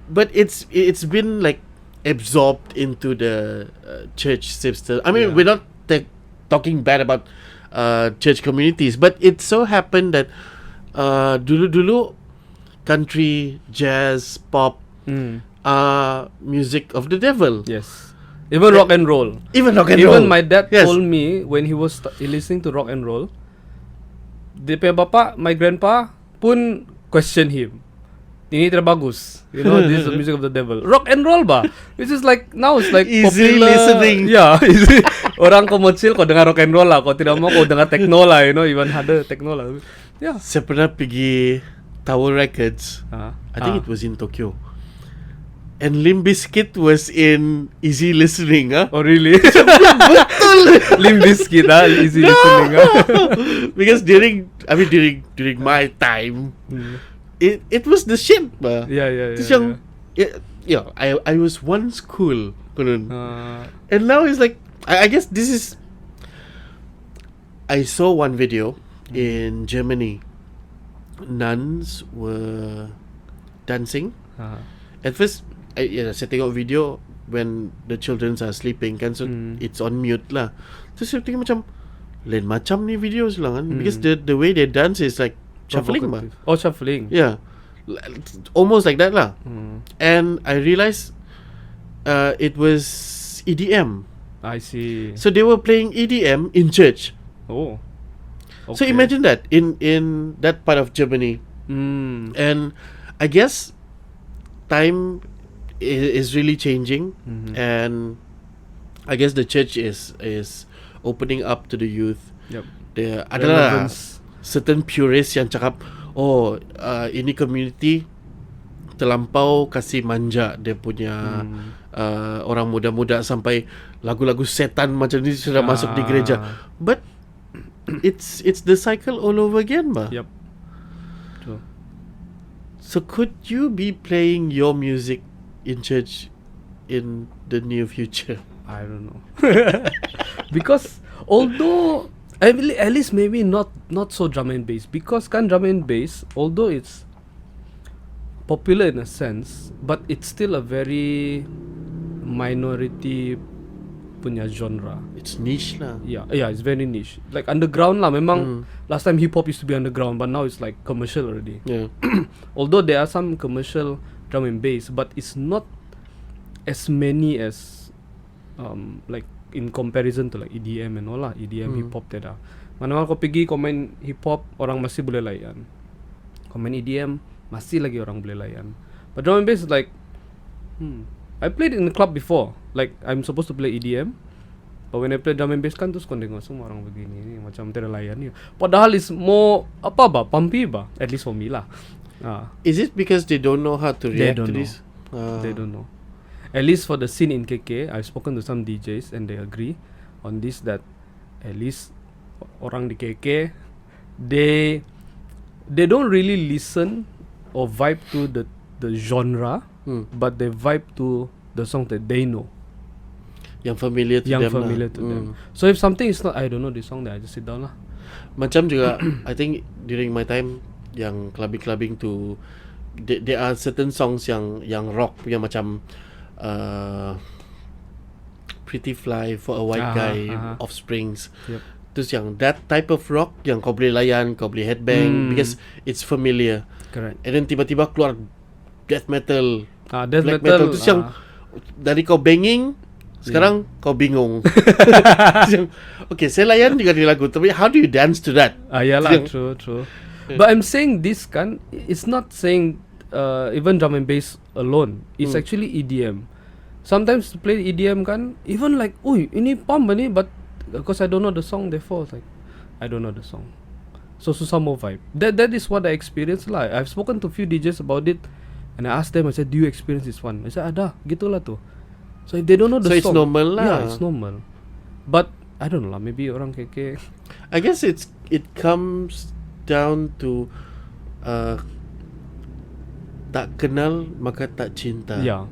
But it's been like absorbed into the church system. I mean, Yeah. we're not talking bad about church communities, but it so happened that dulu country, jazz, pop, music of the devil. Yes. Even rock and roll. Even rock and roll. Even my dad Yes. told me when he was listening to rock and roll, dia punya bapa, my grandpa pun question him. Ini tidak bagus. You know, this is the music of the devil. Rock and roll bah. Which is like, now it's like Easy popular. listening. Yeah, easy. Orang kau kecil kau dengar rock and roll lah. Kau tidak mau kau dengar techno lah. You know, even ada techno lah. Yeah. Saya pernah pergi Tower Records. I think it was in Tokyo. And Limp Bizkit was in easy listening. Oh really? Betul. Limp Bizkit easy listening. Because during my time, it was the shit. Yeah. Terus yang, I was once cool. And now it's like, I guess this is, I saw one video in Germany. Nuns were dancing. At first, saya tengok video when the children are sleeping kan, so it's on mute lah. Terus saya tengok macam lain macam ni videos lah kan, because the way they dance is like shuffling bah. Oh, shuffling. Yeah, almost like that lah. And I realized it was EDM. I see. So they were playing EDM in church. Oh. So imagine that in that part of Germany. And I guess time is really changing, and I guess the church is opening up to the youth. Yep. There adalah certain purists yang cakap, oh ini community terlampau kasih manja dia punya orang muda-muda sampai lagu-lagu setan macam ni sudah masuk di gereja. But it's the cycle all over again, bah. Yep. True. So could you be playing your music in church in the near future? I don't know. Because although at least maybe not so drum and bass, because kan drum and bass, although it's popular in a sense, but it's still a very minority punya genre. It's niche lah. Yeah, it's very niche. Like underground lah. Memang last time hip hop used to be underground, but now it's like commercial already. Yeah. Although there are some commercial drum and bass, but it's not as many as like in comparison to like EDM and all lah. EDM hip hop tiada. Mana kau pergi komen hip hop, orang masih boleh layan. Komen EDM masih lagi orang boleh layan. But drum and bass is like I played in the club before. Like I'm supposed to play EDM, but when I play drum and bass kan terus kau tengok semua orang begini ni macam tiada layan ni. Padahal is more apa bah, pumpy bah, at least for me lah. Is it because they don't know how to react to this? They don't know. At least for the scene in KK, I've spoken to some DJs and they agree on this, that at least orang di KK they don't really listen or vibe to the genre, but they vibe to the song that they know, yang familiar to them. So if something is not, I don't know this song, then I just sit down lah. Macam juga I think during my time yang clubbing tu, there are certain songs yang rock yang macam Pretty Fly, For a White Guy, Offsprings. Yep. Terus yang that type of rock yang kau boleh layan, kau boleh headbang because it's familiar. Correct. And then tiba-tiba keluar death metal, Death black metal. Terus yang dari kau banging sekarang kau bingung. Okay, saya layan juga di lagu, tapi how do you dance to that? Yalah, true. But I'm saying this kan, it's not saying even drum and bass alone. It's actually EDM. Sometimes to play EDM kan, even like, ini pump ni, but because I don't know the song, therefore it's like I don't know the song. So susah more vibe. That is what I experienced lah. I've spoken to few DJs about it, and I asked them, I said, do you experience this one? I said, ada, gitulah tu. So if they don't know the song, it's normal lah. Yeah, it's normal. But I don't know lah, maybe orang KK, I guess it comes down to tak kenal maka tak cinta. yeah,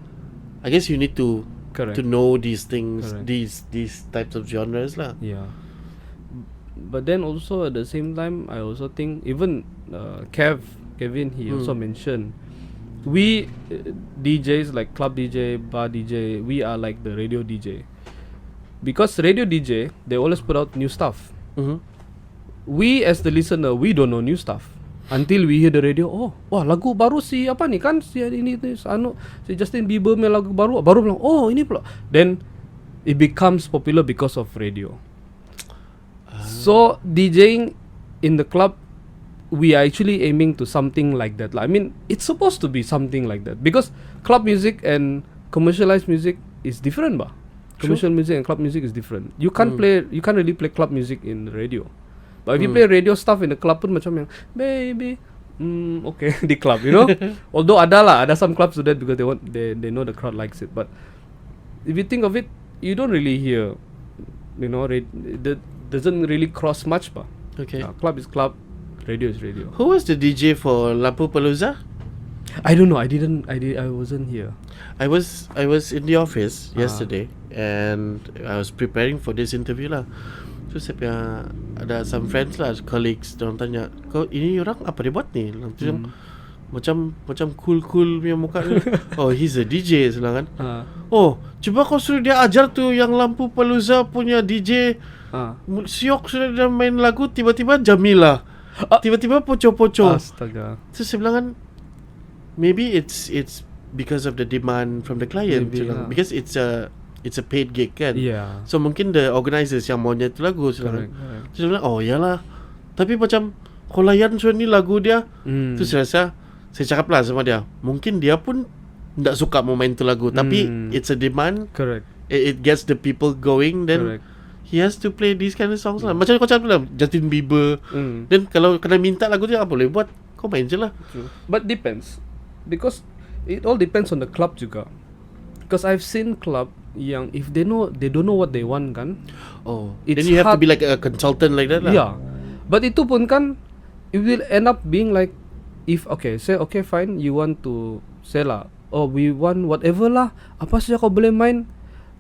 I guess you need to correct. know these things, Correct. these types of genres lah. Yeah. But then also at the same time, I also think even Kevin, he also mentioned, we DJs like club DJ, bar DJ, we are like the radio DJ. Because radio DJ, they always put out new stuff. We as the listener, we don't know new stuff until we hear the radio. Wah, lagu baru si apa ni kan, si Justin Bieber punya lagu baru bilang, ini pula. Then it becomes popular because of radio. So DJing in the club, we are actually aiming to something like that. I mean, it's supposed to be something like that because club music and commercialized music is different, bah. Commercial music and club music is different. You can't really play club music in the radio. But if you play radio stuff in the club pun macam yang baby, okay, di club, you know. Although ada some clubs do that because they know the crowd likes it. But if you think of it, you don't really hear, you know, that doesn't really cross much, bah. Okay. Club is club, radio is radio. Who was the DJ for Lampu-Palooza? I don't know. I wasn't here. I was in the office yesterday and I was preparing for this interview lah. So saya punya ada some friends lah, colleagues, diorang tanya, kau ini orang apa dia buat ni? Macam cool punya muka ni. Oh, he's a DJ sebenarnya kan. Oh, cuba kau suruh dia ajar tu yang Lampu-Palooza punya DJ. Siok sudah dia main lagu, tiba-tiba Jamila, tiba-tiba poco-poco. Astaga. So saya bilang kan, maybe it's because of the demand from the client, because it's a paid gig kan. Yeah. So mungkin the organisers yang maunya tu lagu. Correct. So saya bilang, oh iyalah. Tapi macam kau layan sudah ni lagu dia. Tu saya rasa, saya cakap lah sama dia, mungkin dia pun tak suka mau main tu lagu, tapi it's a demand. Correct. It gets the people going, then Correct. he has to play these kind of songs lah. Macam kau cakap lah, Justin Bieber. Then kalau kena minta lagu dia, apa boleh buat? Kau main je lah. True. But depends. Because it all depends on the club juga. Because I've seen club yang if they don't know what they want kan. Oh, it's then you have to hard. be like a consultant like that lah. Yeah, but itu pun kan, it will end up being like, if say fine, you want to say lah, oh we want whatever lah, apa saja kau boleh main.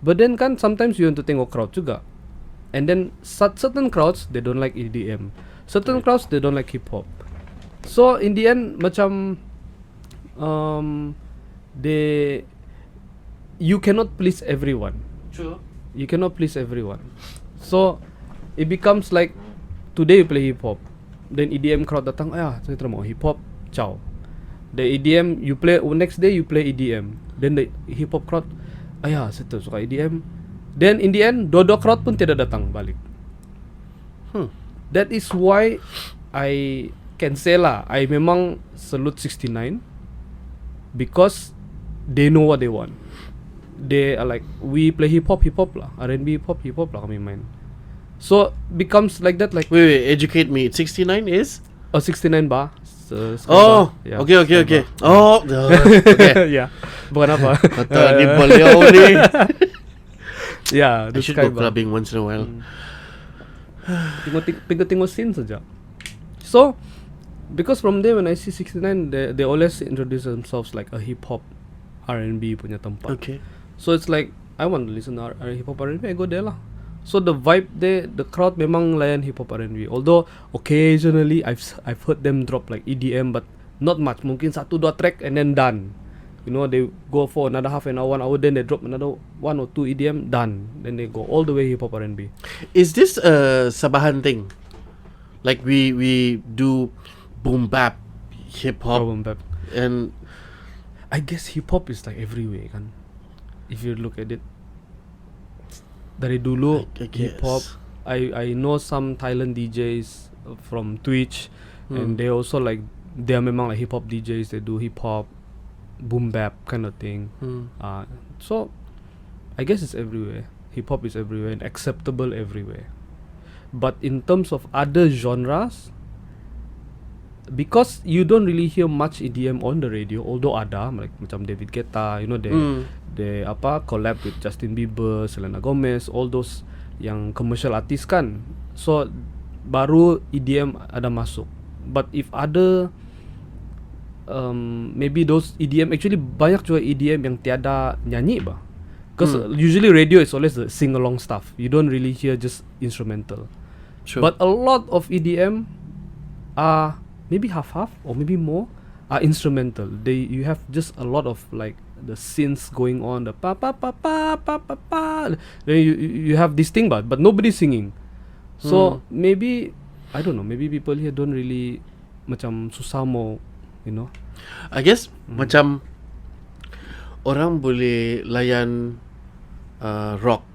But then kan sometimes you want to tengok crowd juga. And then certain crowds they don't like EDM. Certain crowds they don't like hip hop. So in the end macam you cannot please everyone. True. You cannot please everyone. So it becomes like today you play hip hop, then EDM crowd datang, saya tak mau hip hop, ciao. The EDM you play next day you play EDM, then the hip hop crowd, saya tak suka EDM. Then in the end dua crowd pun tidak datang balik. That is why I can say lah, I memang salute 69 because they know what they want. They are like, we play hip hop lah, R&B hip hop lah kami main. So becomes like that, like Wait, educate me. 69 is? 69 ba? Oh, yeah, okay. Oh, okay. yeah, bukan apa. Kata ni beliau ni. Yeah, I should go clubbing once in a while. Tengok scene saja. So because from there when I see 69, they always introduce themselves like a hip hop R&B punya tempat. Okay. So it's like, I want to listen to hip hop R&B, I go there lah. So the vibe there, the crowd memang layan hip hop R&B. Although occasionally I've heard them drop like EDM, but not much. Mungkin 1-2 track and then done. You know, they go for another half an hour, 1 hour, then they drop another 1 or 2 EDM, done. Then they go all the way hip hop R&B. Is this a Sabahan thing? Like we do boom bap, hip hop, and I guess hip hop is like everywhere kan. If you look at it, dari dulu I hip hop. I know some Thailand DJs from Twitch, and they also like, they are memang like hip hop DJs. They do hip hop, boom bap kind of thing. So I guess it's everywhere. Hip hop is everywhere and acceptable everywhere. But in terms of other genres, because you don't really hear much EDM on the radio, although ada like macam David Guetta, you know, they collab with Justin Bieber, Selena Gomez, all those yang commercial artist kan. So baru EDM ada masuk. But if other maybe those EDM, actually banyak juga EDM yang tiada nyanyi bah. Because usually radio is always the sing along stuff. You don't really hear just instrumental. Sure. But a lot of EDM are maybe half or maybe more are instrumental. You have just a lot of like the synths going on, the pa pa pa pa pa pa pa. Then you have this thing but nobody's singing. So maybe I don't know, maybe people here don't really macam susah mau, you know. I guess macam orang boleh layan rock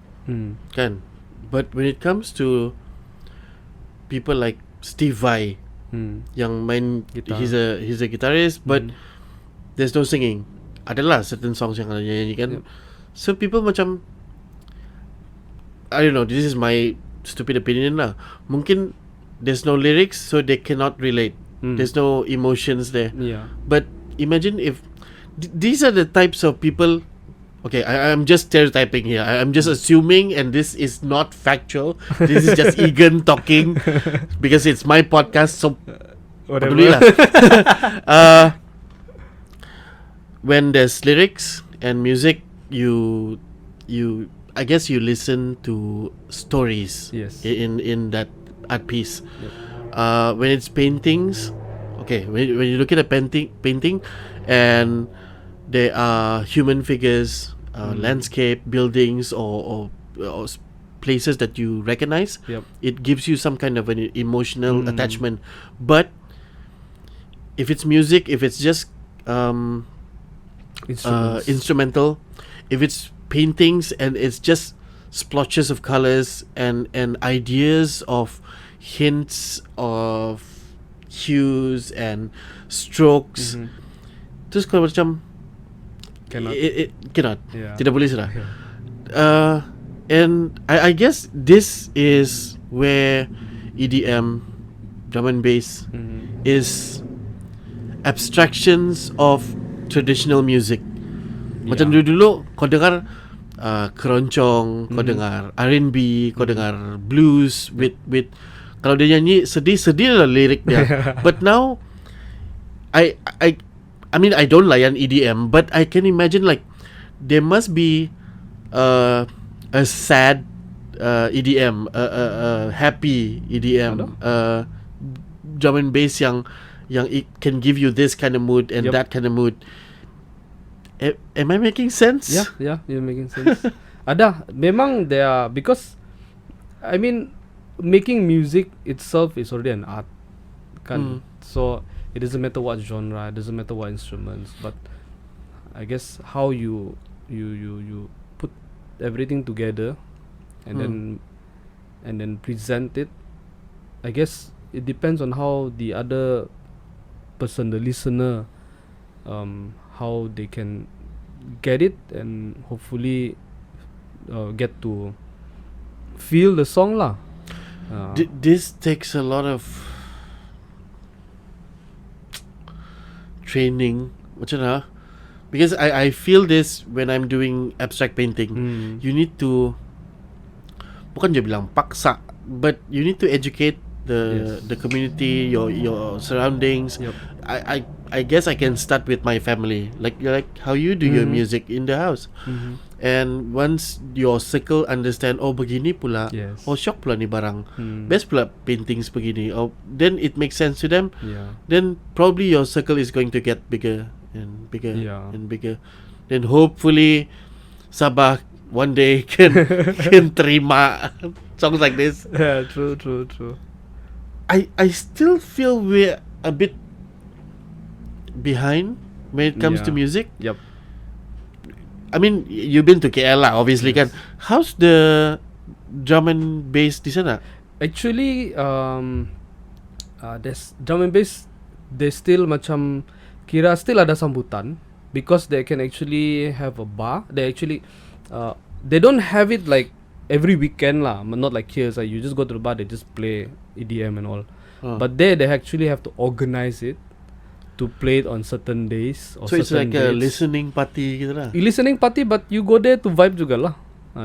kan, but when it comes to people like Steve Vai, yang main Guitar. he's a guitarist, but there's no singing. Adalah certain songs yang ada nyanyi kan. So people macam, I don't know, this is my stupid opinion lah. Mungkin there's no lyrics, so they cannot relate. There's no emotions there. Yeah. But imagine if these are the types of people. Okay, I'm just stereotyping here. I'm just assuming, and this is not factual. This is just Egan talking because it's my podcast. So Whatever. When there's lyrics and music, you I guess you listen to stories. Yes. In that art piece. Yep. When it's paintings, okay. When you look at a painting, and there are human figures, landscape, buildings, or places that you recognize. Yep. It gives you some kind of an emotional attachment. But if it's music, if it's just instrumental, if it's paintings and it's just splotches of colors and ideas of hints of hues and strokes, terus kalau macam Cannot. it cannot. Yeah. Tidak boleh sudah. And I guess this is where EDM, drum and bass, is abstractions of traditional music. Macam dulu kau dengar keroncong, kau dengar R&B, kau dengar blues with kalau dia nyanyi sedih lah lirik dia. But now I mean I don't layan EDM, but I can imagine like there must be a sad EDM, happy EDM, drum and bass yang it can give you this kind of mood and that kind of mood. Am I making sense? Yeah, you're making sense. Ada, memang there are, because I mean making music itself is already an art, kan? So it doesn't matter what genre, it doesn't matter what instruments, but I guess how you put everything together and then present it. I guess it depends on how the other person, the listener, how they can get it and hopefully get to feel the song lah. This takes a lot of training, because I feel this when I'm doing abstract painting. You need to, bukan je bilang paksa, but you need to educate the community, your surroundings. I guess I can start with my family, like how you do your music in the house. And once your circle understand, oh begini pula, oh syok pula ni barang, best pula paintings begini, oh then it makes sense to them. Then probably your circle is going to get bigger and bigger and bigger. Then hopefully Sabah one day can terima songs like this. Yeah, true. I still feel we're a bit behind when it comes to music. Yep. I mean, you've been to KL lah, obviously kan. How's the drum and bass di sana? Actually, there's drum and bass. They still macam kira still ada sambutan because they can actually have a bar. They actually, they don't have it like every weekend lah. Not like here, so you just go to the bar, they just play EDM and all. But they actually have to organize it to play it on certain days or so it's like dates. A listening party gitu lah. Listening party, but you go there to vibe juga lah.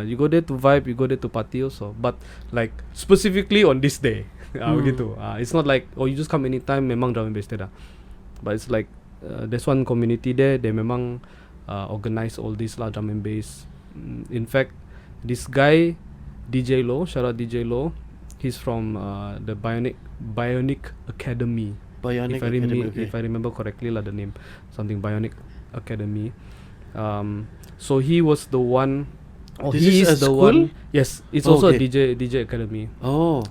You go there to vibe, you go there to party also. But like specifically on this day, begitu. It's not like you just come anytime. Memang drum and bass there. But it's like there's one community there. They memang organize all this lah, drum and bass. In fact, this guy DJ Lo, shout out DJ Lo. He's from the Bionic Academy. If I remember correctly lah, the name something Bionic Academy. So he was the one. He is the one. Yes, it's also a DJ Academy.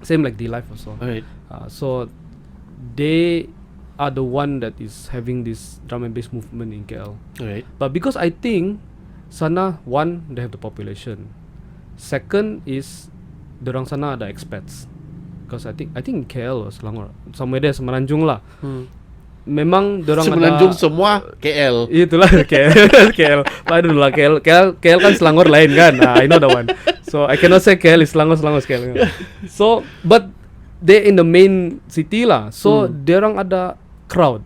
Same like D Life also. Alright. So they are the one that is having this drum and bass movement in KL. Alright. But because I think sana, one, they have the population. Second is dorang sana ada expats. Because I think KL or Selangor, somewhere there, Semenanjung lah. Memang dorang Semenanjung ada semua KL. Itulah KL. Aduh lah KL kan Selangor lain kan. I know that one. So I cannot say KL is Selangor is KL. So but they in the main city lah. So dorang ada crowd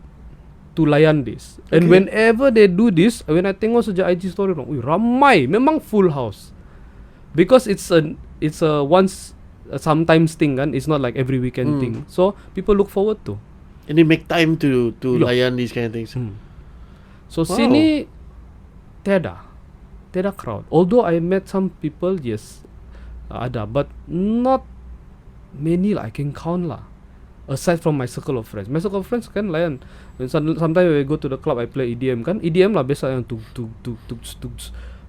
to layan this. And whenever they do this, when I tengok sejak IG story ramai, memang full house. Because it's a once sometimes thing kan. It's not like every weekend thing. So people look forward to. And they make time to layan these kind of things. So sini tiada crowd. Although I met some people, yes, ada, but not many lah. I can count lah. Aside from my circle of friends. My circle of friends kan layan. Sometimes when I go to the club, I play EDM kan. EDM lah biasa yang tuk.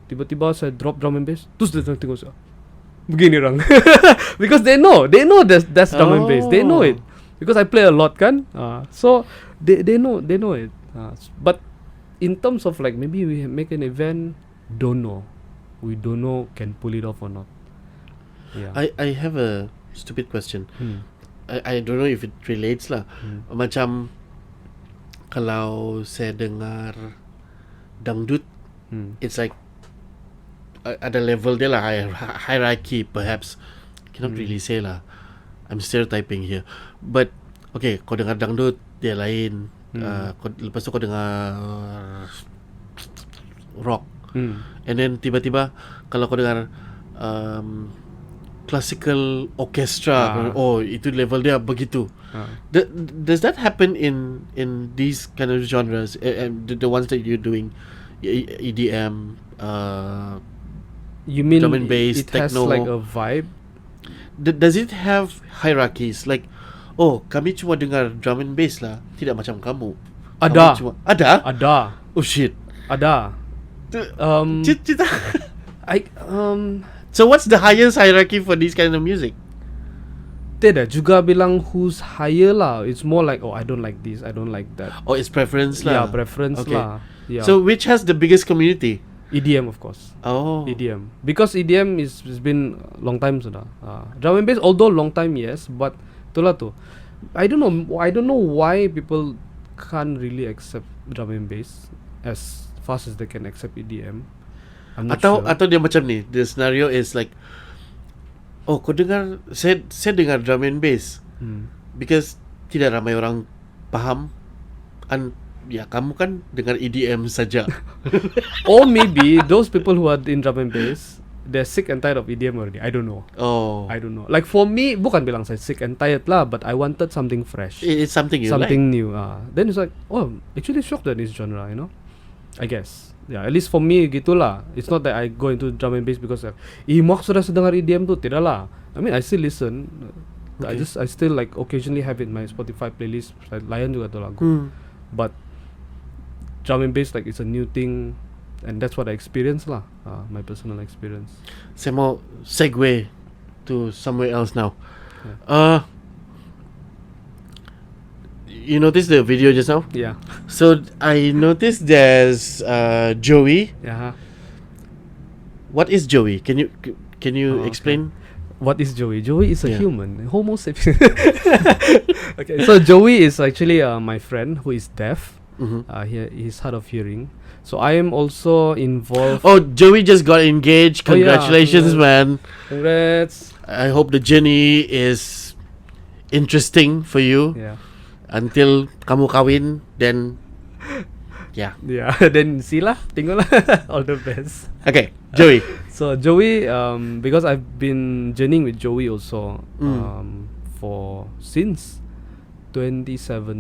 Tiba-tiba saya drop drum and bass. Terus dia tengok saya. Begini orang. Because they know that's drum and bass. They know it. Because I play a lot kan. So they know it. But in terms of like maybe we make an event, don't know. We don't know can pull it off or not. Yeah. I have a stupid question. I don't know if it relates lah. Macam kalau saya dengar dangdut, it's like ada level dia lah, hierarchy perhaps. Cannot really say lah. I'm stereotyping here. But okay, kau dengar dangdut dia lain, lepas tu kau dengar rock, and then tiba-tiba kalau kau dengar classical orchestra, itu level dia begitu. Does that happen in these kind of genres, the ones that you're doing, EDM, you mean drum and bass, it techno? has like a vibe? Does it have hierarchies? Like, oh, kami cuma dengar drum and bass lah, tidak macam kamu. Ada. Ada. Oh shit. Ada. Cita. I So what's the highest hierarchy for this kind of music? Tidak juga bilang who's higher lah. It's more like, oh, I don't like this, I don't like that. Oh, it's preference lah. Yeah, preference lah. Yeah. So which has the biggest community? EDM, of course. Oh. EDM. Because EDM is been long time sudah. Drum and bass, although long time, yes, but itulah tu. I don't know why people can't really accept drum and bass as fast as they can accept EDM. I'm not sure. Atau dia macam ni. The scenario is like, oh, kau dengar, saya dengar drum and bass because tidak ramai orang faham, and ya kamu kan dengar EDM saja. Or maybe those people who are in drum and bass, they're sick and tired of EDM already. I don't know. Oh, I don't know. Like for me, bukan bilang saya sick and tired lah, but I wanted something fresh. It's something you something like. new. Then it's like, oh, actually shocked at this genre, you know. I guess. Yeah, at least for me gitulah. It's not that I go into drum and bass because mak sudah dengar EDM tu, tidak lah. I mean, I still listen. Okay. I still like occasionally have it in my Spotify playlist. Layan juga tu lagu. But drum and bass, like, it's a new thing, and that's what I experienced lah. My personal experience. Saya mau segue to somewhere else now. Yeah. You noticed the video just now? Yeah. So I noticed there's Joey. Yeah. What is Joey? Can you explain? What is Joey? Joey is a Yeah. human, Homo sapien. Okay, so Joey is actually my friend who is deaf. He's hard of hearing. So I am also involved. Oh, Joey just got engaged. Oh, yeah. Congratulations, man. Congrats. I hope the journey is interesting for you. Yeah. Until kamu kawin, then yeah. Yeah. Then see lah, tengok lah. All the best. Okay, Joey. So Joey, because I've been journeying with Joey also for since 2017.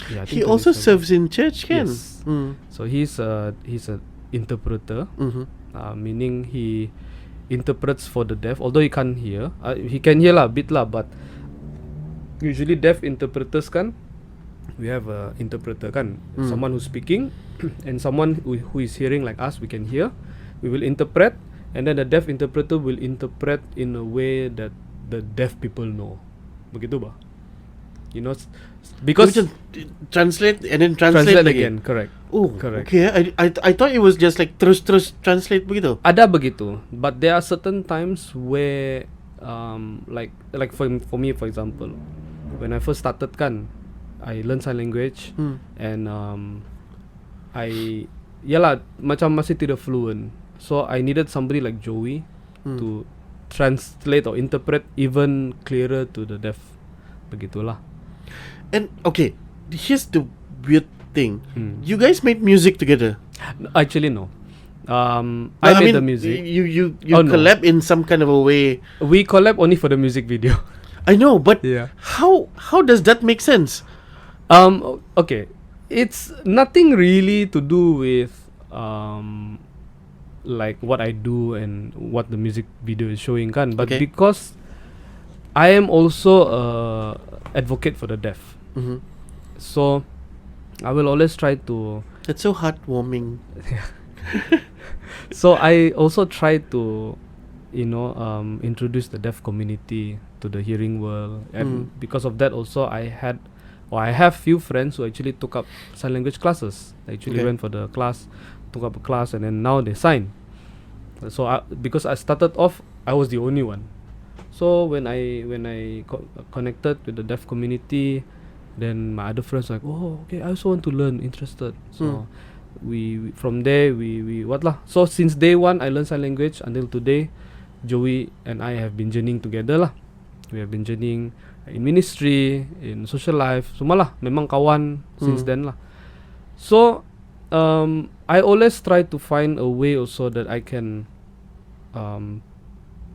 Yeah, I think He also 2017. serves in church, kan? Yes. So he's a interpreter, meaning he interprets for the deaf. Although he can't hear, he can hear lah, bit lah, but usually deaf interpreters kan, we have a interpreter kan, someone who's speaking and someone who is hearing like us, we can hear. We will interpret, and then the deaf interpreter will interpret in a way that the deaf people know. Begitu ba? You know, because translate and then translate again. Correct. Oh, correct. Okay. I thought it was just like terus translate begitu. Ada begitu, but there are certain times where like for me, for example, when I first started kan, I learned sign language and I macam masih tidak fluent, so I needed somebody like Joey to translate or interpret even clearer to the deaf. Begitulah. And okay, here's the weird thing. You guys made music together. Actually no. I made the music. You collab in some kind of a way. We collab only for the music video. I know, but Yeah. how does that make sense? Okay, it's nothing really to do with like what I do and what the music video is showing kan, but Okay. because I am also a advocate for the deaf, so I will always try to. That's so heartwarming. So I also try to, introduce the deaf community to the hearing world, and because of that also I have few friends who actually took up sign language classes. They actually Okay. went for the class, took up a class, and then now they sign. So because I started off, I was the only one. So when I connected with the deaf community, then my other friends like, oh, okay, I also want to learn, interested. So we from there we what lah. So since day one I learned sign language until today, Joey and I have been journeying together lah. We have been journeying in ministry, in social life, semua lah. Memang kawan since then lah. So I always try to find a way also that I can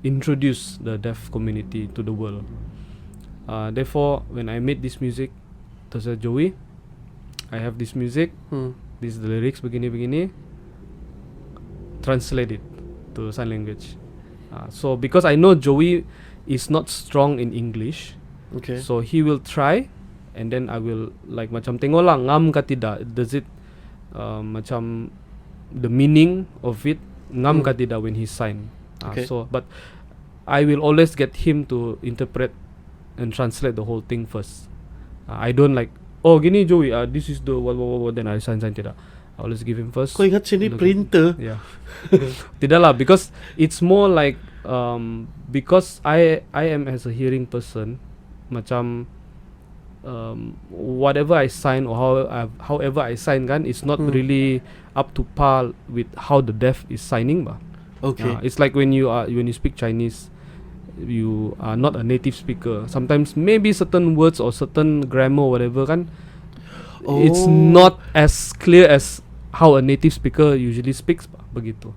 introduce the deaf community to the world. Therefore, when I made this music, terus Joey, I have this music, this is the lyrics begini, translate it to sign language. So because I know Joey is not strong in English, Okay. so he will try, and then I will like macam tengok lah ngam ke tidak, does it macam the meaning of it ngam ke tidak when he sign. Okay. So but I will always get him to interpret and translate the whole thing first. I don't like, oh gini Joey, this is the what, then I sign tidak. I always give him first. Kau ingat sini printer? Yeah. Tidak lah, because it's more like because I am as a hearing person, macam whatever I sign or however I sign kan, it's not really up to par with how the deaf is signing bah. Okay. It's like when you speak Chinese, you are not a native speaker. Sometimes maybe certain words or certain grammar or whatever kan, it's not as clear as how a native speaker usually speaks bah, begitu.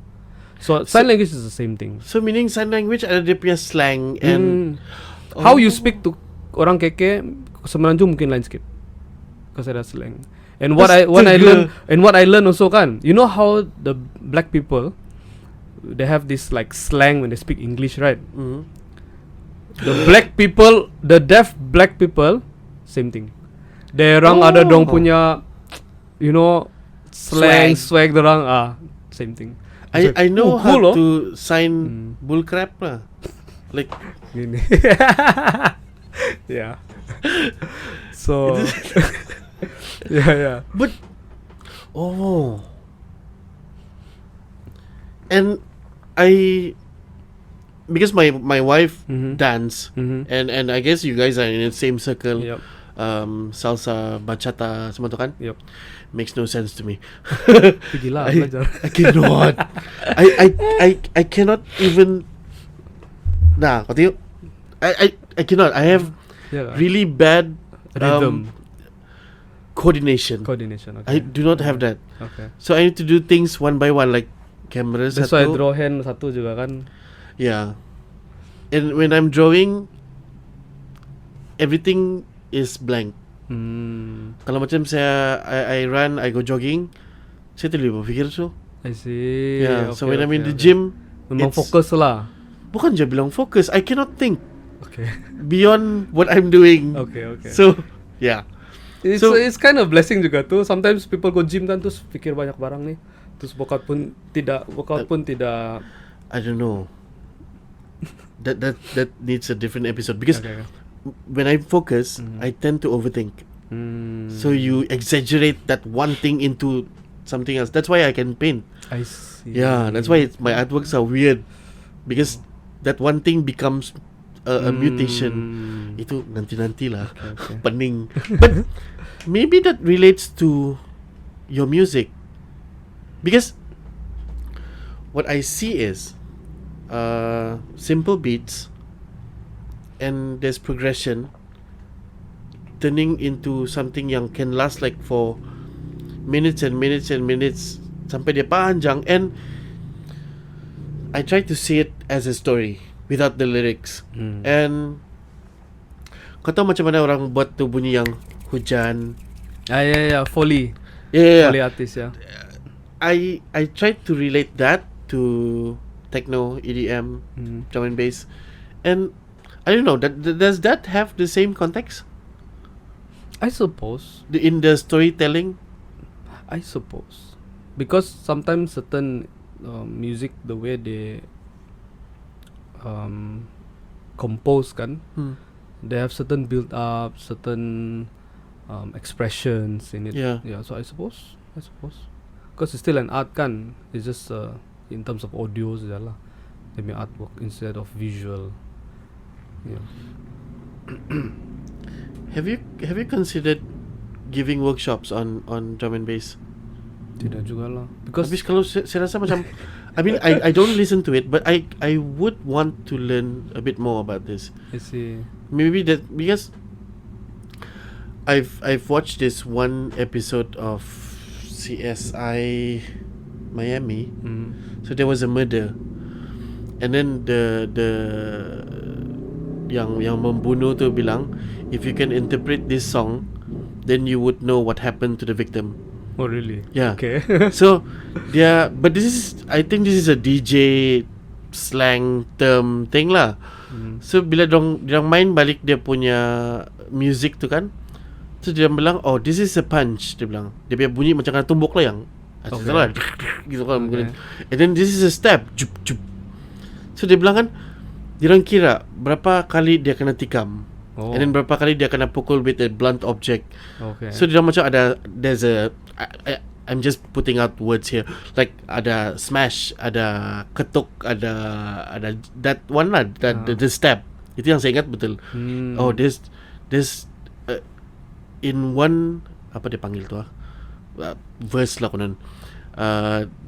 So sign language is the same thing. So meaning sign language ada dia punya slang and how you speak to orang keke Semenanjung mungkin lain sikit, because ada slang. And what I learn also kan, you know how the black people, they have this like slang when they speak English, right? The black people, the deaf black people, same thing. Derang ada dong punya, you know, swag dorang, same thing. I know how cool, to sign bullcrap lah. Like gini. Yeah. So yeah. But and I, because my wife dance and I guess you guys are in the same circle. Yep. Salsa, bachata, semua tu kan? Yep. Makes no sense to me. Pergilah belajar. I cannot. I cannot even. Nah, kau tengok. I cannot. I have really bad rhythm. Coordination. Okay. I do not have that. Okay. So I need to do things one by one, like camera That's satu. why I draw hand satu juga kan. Yeah. And when I'm drawing, everything is blank. Kalau macam I run, I go jogging, saya tak boleh berfikir tu. I see. Yeah. Okay, So when I'm in the okay. gym, memang fokus lah. bukan je bilang fokus, I cannot think Okay. beyond what I'm doing. Okay. So yeah. It's kind of blessing juga tu. Sometimes people go gym kan, terus fikir banyak barang nih. Terus workout pun tidak. I don't know. That needs a different episode because when I focus, I tend to overthink. So you exaggerate that one thing into something else. That's why I can paint. I see. Yeah, that's why my artworks are weird because that one thing becomes a mutation. Itu nanti lah. Okay. Pening. But maybe that relates to your music because what I see is simple beats and there's progression turning into something yang can last like for minutes and minutes and minutes sampai dia panjang, and I try to see it as a story without the lyrics. And kau tahu macam mana orang buat tu bunyi yang hujan. Yeah. Foley. Yeah. Foley artist, yeah. I tried to relate that to techno, EDM, drum and bass, and I don't know. Does that have the same context? I suppose. In the storytelling? I suppose. Because sometimes certain music, the way they compose kan, they have certain build up, certain expressions in it. Yeah. So I suppose. Because it's still an art kan. It's just in terms of audio saja lah. They make artwork instead of visual. Yeah. Have you considered giving workshops on drum and bass? Tidak juga lah. Because habis kalau saya rasa macam I mean I don't listen to it, but I would want to learn a bit more about this. I see. maybe that because I've watched this one episode of CSI Miami. So there was a murder, and then the yang membunuh tu bilang, if you can interpret this song, then you would know what happened to the victim. Oh really? Yeah. Okay. So but I think this is a DJ slang term thing lah. So bila dia main balik dia punya music tu kan, so dia bilang, oh this is a punch, dia bilang. Dia punya bunyi macam kena tumbuk layang. Salah gitu kan. And then this is a stab. Jup, jup. So dia bilang kan, diorang kira berapa kali dia kena tikam. And then berapa kali dia kena pukul with a blunt object. Okay. So dia macam there's a I'm just putting out words here, like ada smash, ada ketuk, ada that one lah, the stab. Itu yang saya ingat betul. Oh there's in one apa dia panggil tu verse lah konon.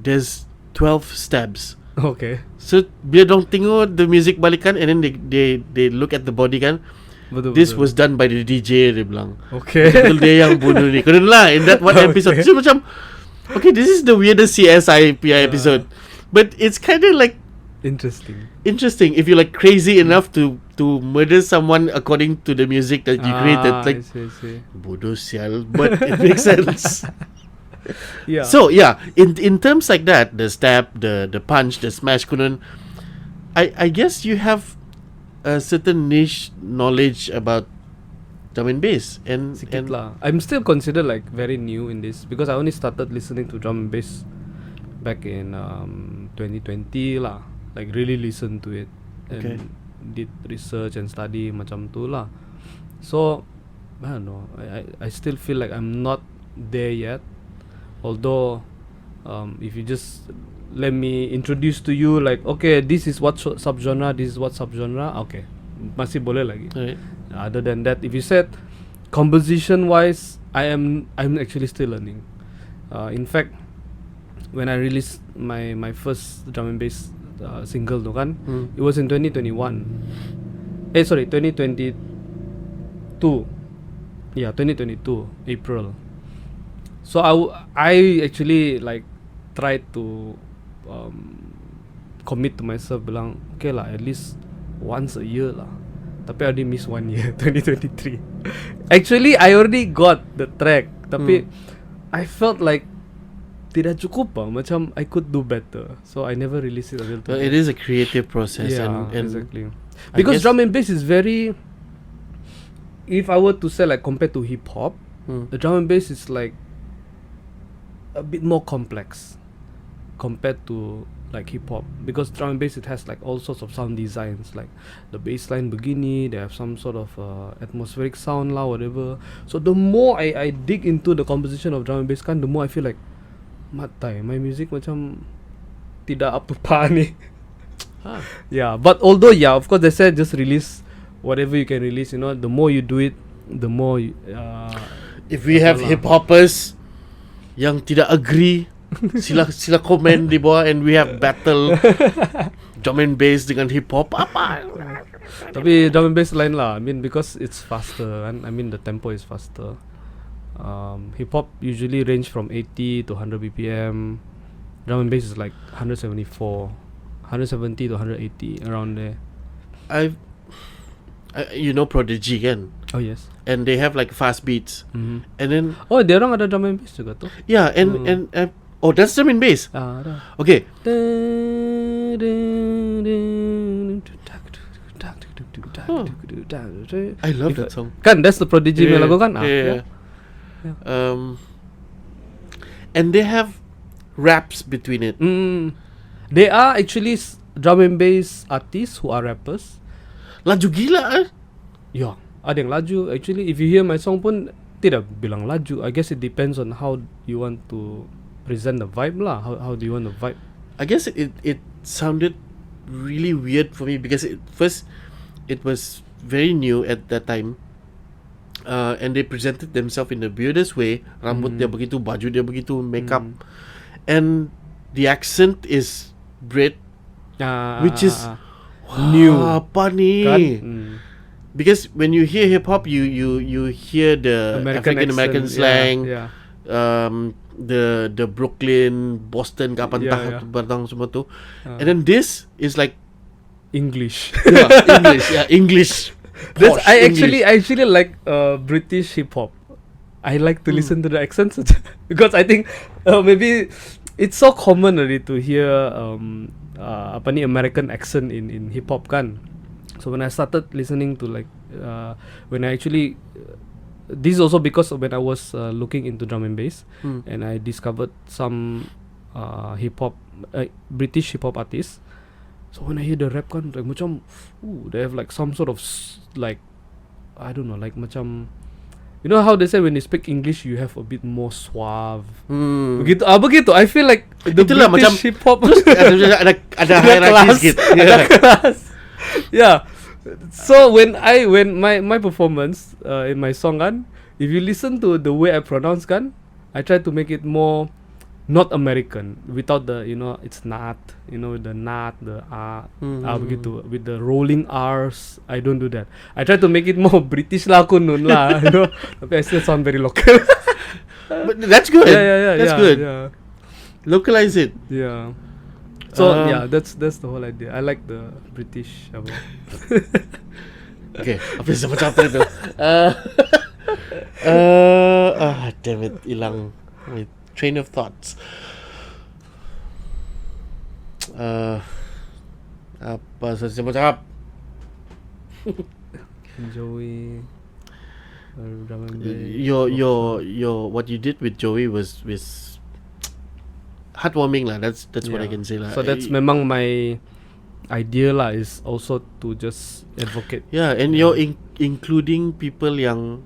There's 12 stabs. Okay. So bila dong tengok the music balikan, and then they look at the body kan. This was done by the DJ, dia bilang. Okay. Betul dia yang bunuh ni. Konon lah in that one episode. So macam, okay, this is the weirdest CSI PI episode, but it's kind of like interesting if you're like crazy enough to murder someone according to the music that you created. Like, I see. bodoh sial, but it makes sense. Yeah. So yeah, in terms like that, the stab, the punch, the smash, konon, I guess you have a certain niche knowledge about drum and bass, and lah. I'm still considered like very new in this because I only started listening to drum and bass back in 2020 lah. Like really listen to it and did research and study macam tu lah. So I don't know. I still feel like I'm not there yet. Although if you just let me introduce to you like, okay, this is what subgenre, this is what subgenre, okay, masih boleh lagi. Right. Other than that, if you said composition wise, I'm actually still learning. In fact, when I released my first drum and bass single tu kan, it was in 2022 yeah, 2022 April. So I actually like tried to commit to myself, bilang okay lah, at least once a year lah. Tapi I already miss 1 year, 2023. Actually I already got the track, tapi I felt like tidak cukup lah, macam I could do better. So I never released it until today. It is a creative process. Yeah, and exactly. Because drum and bass is very, if I were to say like compared to hip hop, the drum and bass is like a bit more complex compared to like hip hop, because drum and bass, it has like all sorts of sound designs, like the bass line begini, they have some sort of atmospheric sound lah, whatever. So the more I dig into the composition of drum and bass kan, the more I feel like matai, my music macam tidak up to par ni. Yeah, but although yeah, of course they said just release whatever you can release, you know, the more you do it, the more you, if we have hip hoppers yang tidak agree, sila komen di bawah, and we have battle drum and bass dengan hip hop apa. Tapi drum and bass lain lah, I mean because it's faster kan, I mean the tempo is faster. Hip hop usually range from 80 to 100 BPM. Drum and bass is like 170 to 180 around there. You know Prodigy kan? Oh yes. And they have like fast beats. And then dia orang ada drum and bass juga tu. Yeah, and oh, that's drum and bass. Ada. Okay. I love that song. Kan that's the Prodigy punya lagu kan? Yeah. And they have raps between it. They are actually drum and bass artists who are rappers. Laju gila Ya, ada yang laju. Actually, if you hear my song pun tidak bilang laju. I guess it depends on how you want to present the vibe lah. How do you want the vibe? I guess it sounded really weird for me because first it was very new at that time. And they presented themselves in the weirdest way. Rambut dia begitu, baju dia begitu, makeup. And the accent is Brit, which is new. Apa ni? Kan? because when you hear hip hop, you hear the African American slang, the Brooklyn, Boston, Kapantah, semua tu, and then this is like English. English. I actually like British hip hop. I like to listen to the accents because I think maybe it's so common already to hear American accent in hip hop kan. So when I started listening to like when I actually this is also because when I was looking into drum and bass and I discovered some hip hop British hip hop artists. So when I hear the rap kan like macam they have like some sort of like I don't know like macam you know how they say when they speak English you have a bit more suave. Begitu. I feel like the itulah British macam hip hop ada hierarchy sikit. Yeah. So when my performance in my song kan, if you listen to the way I pronounce kan, I try to make it more not American without the it's not the not the begitu with the rolling R's. I don't do that. I try to make it more British lah aku nun lah tapi I still sound very local. But that's good. That's good. Yeah. Localize it. Yeah. So that's the whole idea. I like the British Okay, apa itu? Damn it, hilang train of thoughts. Apa saya mau cakap? Joey. Your what you did with Joey was heartwarming lah. That's what I can say lah. So that's memang my idea lah, is also to just advocate. Yeah, and you're including people yang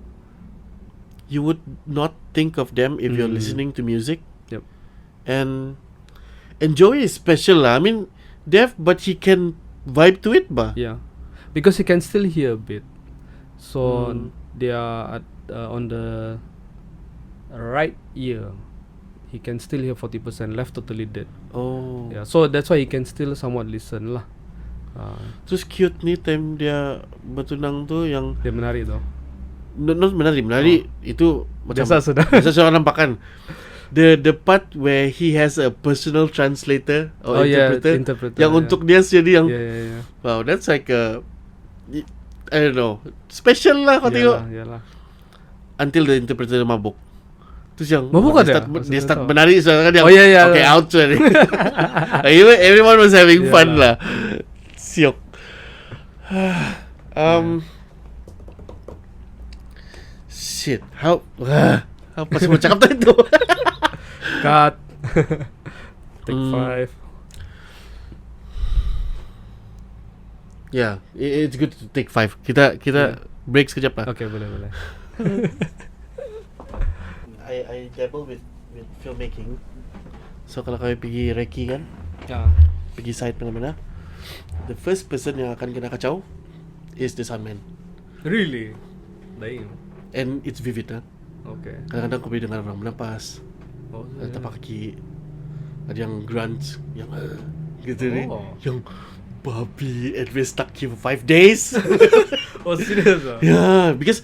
you would not think of them if you're listening to music. Yep. And Joey is special lah. I mean, deaf but he can vibe to it bah. Yeah, because he can still hear a bit. So they are on the right ear. He can still hear 40%, left totally dead. Oh. Yeah, so that's why he can still somewhat listen lah. Terus cute ni time dia bertunang tu yang dia menari tu. Not menari itu macam sudah. biasa orang nampakan. The part where he has a personal translator or interpreter yang untuk dia sendiri yang wow, that's like a I don't know, special lah kau tengok. Yalah. Until the interpreter mabuk. Terus yang mabuk dia start menari kan dia. Okay, out sorry. Everyone was having fun lah. Siok. Shit. How apa sih mau cakap tadi tu? Cut. Take 5. Yeah, it's good to take 5. Kita break sekejap lah. Okay, boleh. I dabble with filmmaking. So kalau kami pergi recce kan, pergi site mana-mana, the first person yang akan kena kacau is the soundman. Really? Damn. And it's vivid lah. Okay. Kadang-kadang kau boleh dengar orang menampas, ada tapak kaki, ada yang grunts, yang gitu ni, yang babi and we're stuck here for 5 days. Oh serious ah? Yeah, because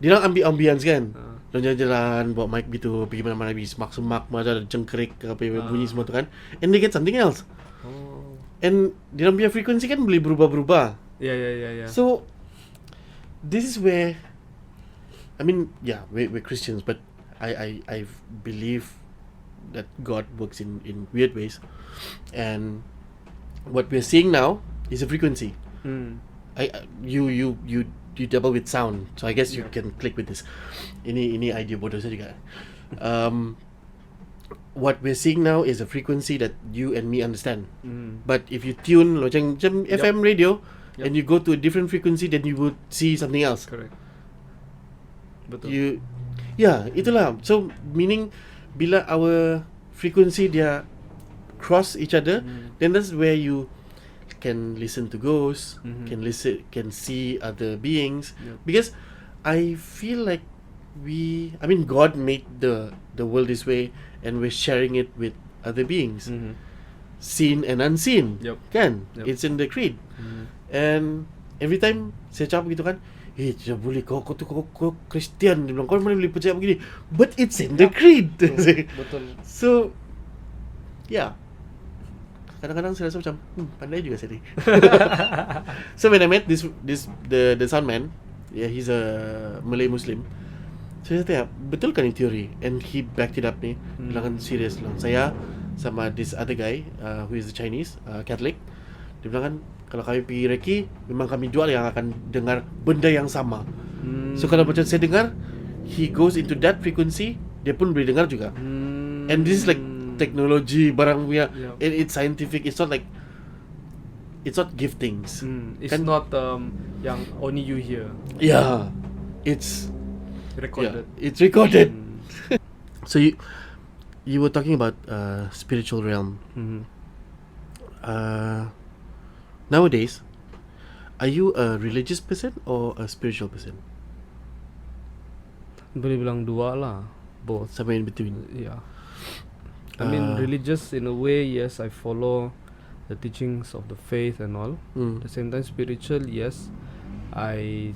dia orang ambil ambience kan. Dia jalan-jalan bawa mic gitu, pergi mana-mana, pergi semak-semak, macam ada jengkerik apa bunyi semua tu kan. And they get something else. And dia orang punya frequency kan boleh berubah-berubah. Yeah. So this is where I mean, yeah, we're Christians, but I believe that God works in weird ways, and what we're seeing now is a frequency. You double with sound, so I guess you can click with this. Ini idea bodoh saya juga. What we're seeing now is a frequency that you and me understand. But if you tune macam FM radio, and you go to a different frequency, then you would see something else. Correct. Betul. Itulah. So meaning bila our frequency dia cross each other, then that's where you can listen to ghosts, can see other beings. Because I feel like God made the world this way, and we're sharing it with other beings, seen and unseen. Kan? It's in the creed. And every time saya cakap begitu kan, tidak boleh, kau Christian. Dia bilang, kau mana boleh percaya begini? But it's in the creed. Betul. So yeah, kadang-kadang saya rasa macam pandai juga saya ni. So when I met the sound man, yeah, he's a Malay Muslim. Saya tanya, betul kan ini teori? And he backed it up ni. Bilang kan serius lah. Saya sama this other guy who is a Chinese Catholic. Dia bilang kan, kalau kami pergi Reiki, memang kami jual yang akan dengar benda yang sama. So kalau macam saya dengar, he goes into that frequency, dia pun boleh dengar juga. And this is like technology barang punya. It's scientific. It's not like, it's not giftings. It's kan? Not yang only you hear. Yeah, it's recorded. Yeah, it's recorded. So you were talking about spiritual realm. Nowadays, are you a religious person or a spiritual person? Boleh bilang dua lah, both. Somewhere in between. Yeah. I mean, religious in a way, yes, I follow the teachings of the faith and all. At the same time, spiritual, yes, I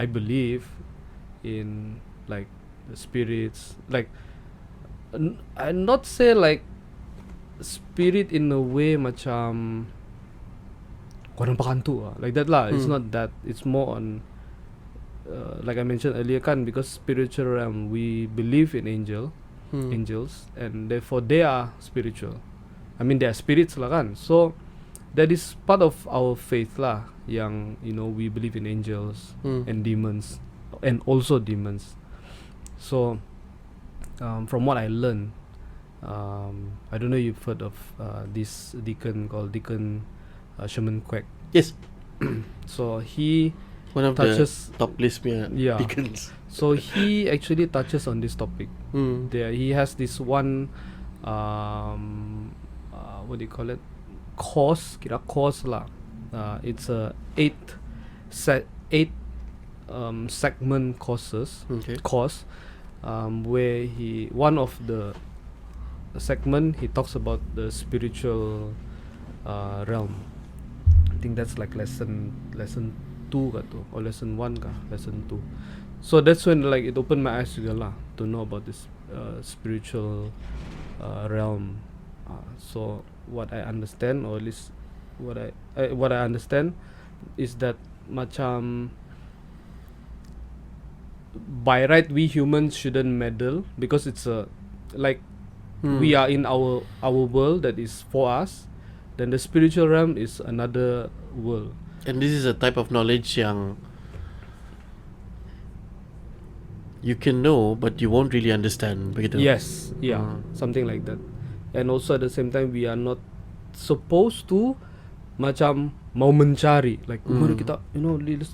believe in like the spirits, like I not say like spirit in a way macam kau nampak hantu lah, like that lah. It's not that. It's more on like I mentioned earlier kan, because spiritual realm, we believe in angels, and therefore they are spiritual. I mean, they are spirits lah kan. So that is part of our faith lah, yang we believe in angels and demons, and also demons. So from what I learned, I don't know if you've heard of this deacon called Deacon Shaman Kwek. Yes. So he one of touches the top list deacons. So he actually touches on this topic. There he has this one what do you call it, course lah. It's a 8 segment course, where one of the segment he talks about the spiritual realm. I think that's like lesson 2 kah tu, or lesson 1 kah, lesson 2. So that's when like it opened my eyes juga lah, to know about this spiritual realm. So what I understand, or at least what I understand, is that macam by right we humans shouldn't meddle, because it's a like we are in our world that is for us, then the spiritual realm is another world. And this is a type of knowledge yang you can know but you won't really understand, begitu? Yes, yeah, something like that. And also at the same time, we are not supposed to macam mau mencari, like mari kita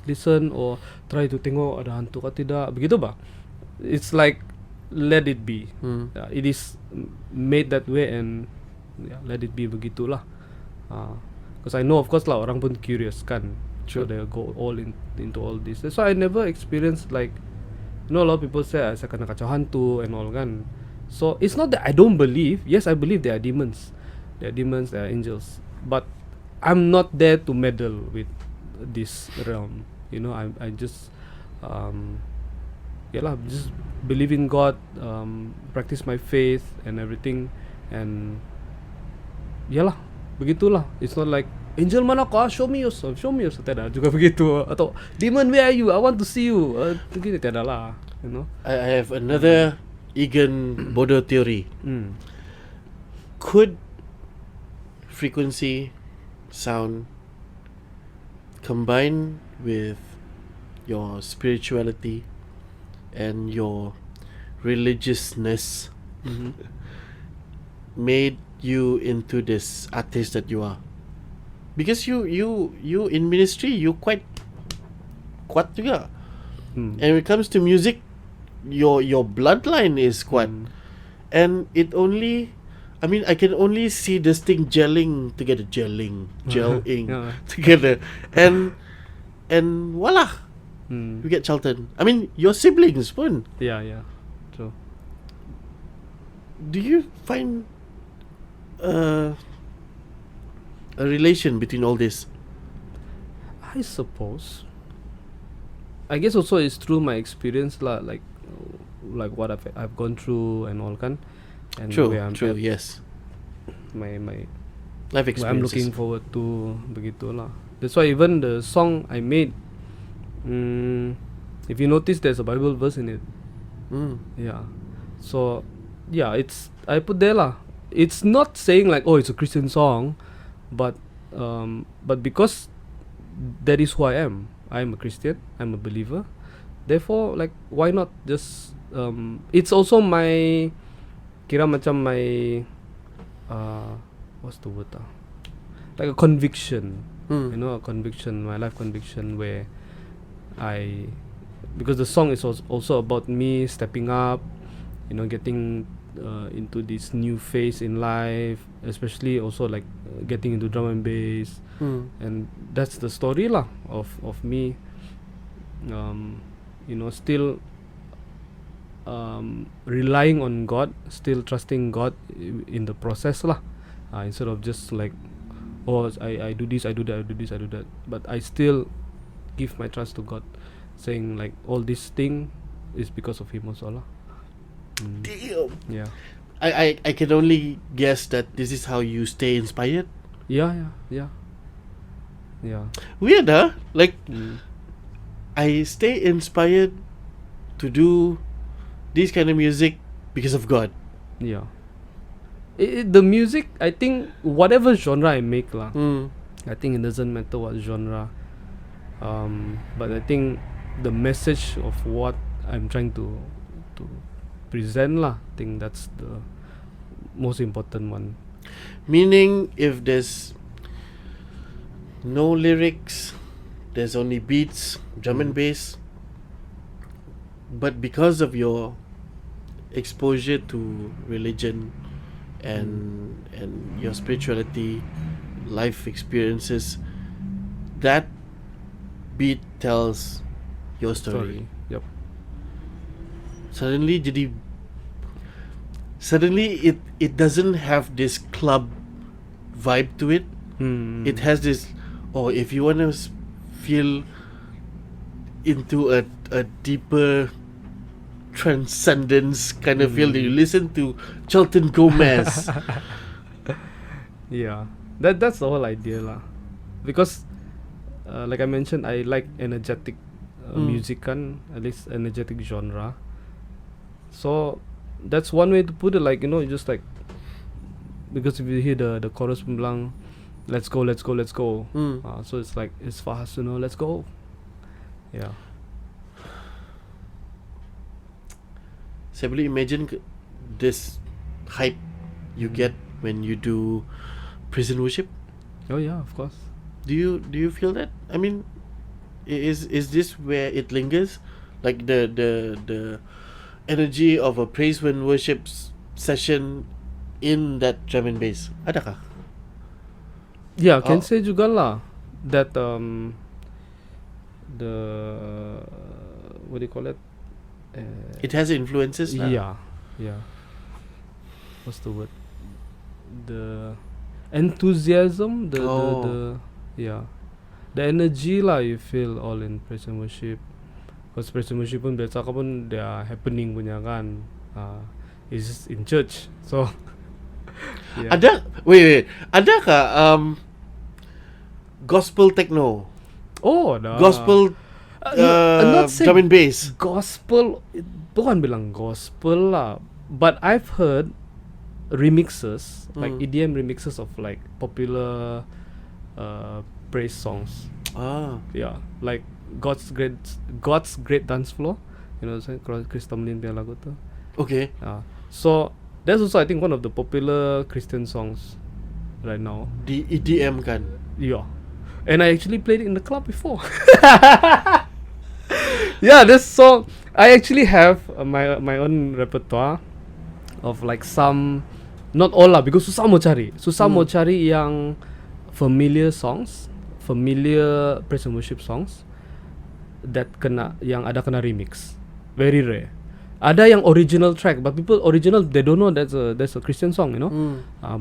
listen or try to tengok ada hantu ke tidak, begitu bah. It's like let it be. It is made that way, and let it be, begitulah. Because I know of course lah, orang pun curious kan, so they go all into all this. So I never experienced like, a lot of people say saya kena kacau hantu and all kan. So it's not that I don't believe. Yes, I believe there are demons. There are angels. But I'm not there to meddle with this realm. I just just believe in God, practice my faith and everything, and begitulah. It's not like angel mana kau, show me yourself. Tidak juga begitu. Atau demon, where are you? I want to see you. Begitu tidak lah. I have another Egan Bodo theory. Could frequency, sound, combine with your spirituality and your religiousness, made you into this artist that you are? Because you in ministry, you quite kuat juga. And when it comes to music, your bloodline is quite, and it only, I mean, I can only see this thing gelling together, gelling together, and voila, we get Charlton. I mean, your siblings pun. Yeah, true. Do you find a relation between all this? I suppose. I guess also it's through my experience lah, like what I've gone through and all kan, and True, where I'm true, at, yes. my Life what I'm experiences. looking forward to begitu lah. That's why even the song I made, if you notice, there's a Bible verse in it. Yeah, so yeah, I put there lah. It's not saying like, oh, it's a Christian song, but because that is who I am. I'm a Christian. I'm a believer. Therefore, like, why not just it's also my kira macam my what's the word like a conviction, you know, a conviction, my life conviction, where because the song is also about me stepping up, you know, getting into this new phase in life, especially also like getting into drum and bass, and that's the story lah of me, you know, still relying on God, still trusting God in the process lah, instead of just like, oh, I do this, I do that, I do this, I do that, but I still give my trust to God, saying like all this thing is because of Him also lah. Damn. Yeah. I can only guess that this is how you stay inspired. Yeah. Weird, huh? Like, I stay inspired to do this kind of music because of God. Yeah. The music, I think, whatever genre I make lah, I think it doesn't matter what genre, but I think the message of what I'm trying to present lah, I think that's the most important one. Meaning, if there's no lyrics, there's only beats, drum and bass, but because of your exposure to religion and your spirituality, life experiences, that beat tells your story. Yep. Suddenly it doesn't have this club vibe to it. It has this, if you want to feel into a deeper transcendence kind of feel, you listen to Charlton Gomez. Yeah, that's the whole idea lah, because like I mentioned, I like energetic music kan, at least energetic genre. So that's one way to put it, like, you know, just like, because if you hear the chorus bilang, let's go, so it's like, it's fast, you know, let's go. Yeah. Saya boleh imagine this hype you get when you do prison worship. Oh yeah, of course. Do you feel that? I mean, is this where it lingers, like the energy of a praise and worship session in that drum and bass? Adakah? Yeah, can say juga lah that the what do you call it? It has influences. Yeah. What's the word? The enthusiasm, the energy lah you feel all in praise and worship. Because praise and worship pun biasa pun dia happening punya kan. It's just in church. So yeah. Adakah gospel techno? Oh, dah. Gospel I'm not saying drum and bass. Gospel, bukan bilang gospel lah, but I've heard remixes, like EDM remixes of like popular praise songs. Yeah, like God's great dance floor, you know, Chris Tomlin punya lagu tu. Okay. So that's also, I think, one of the popular Christian songs right now. The EDM kan. Yeah, and I actually played it in the club before. Yeah, this song, I actually have my own repertoire of like some, not all lah, because susah mau cari yang familiar songs, familiar praise and worship songs that yang ada kena remix. Very rare. Ada yang original track, but people original, they don't know that's a Christian song, you know.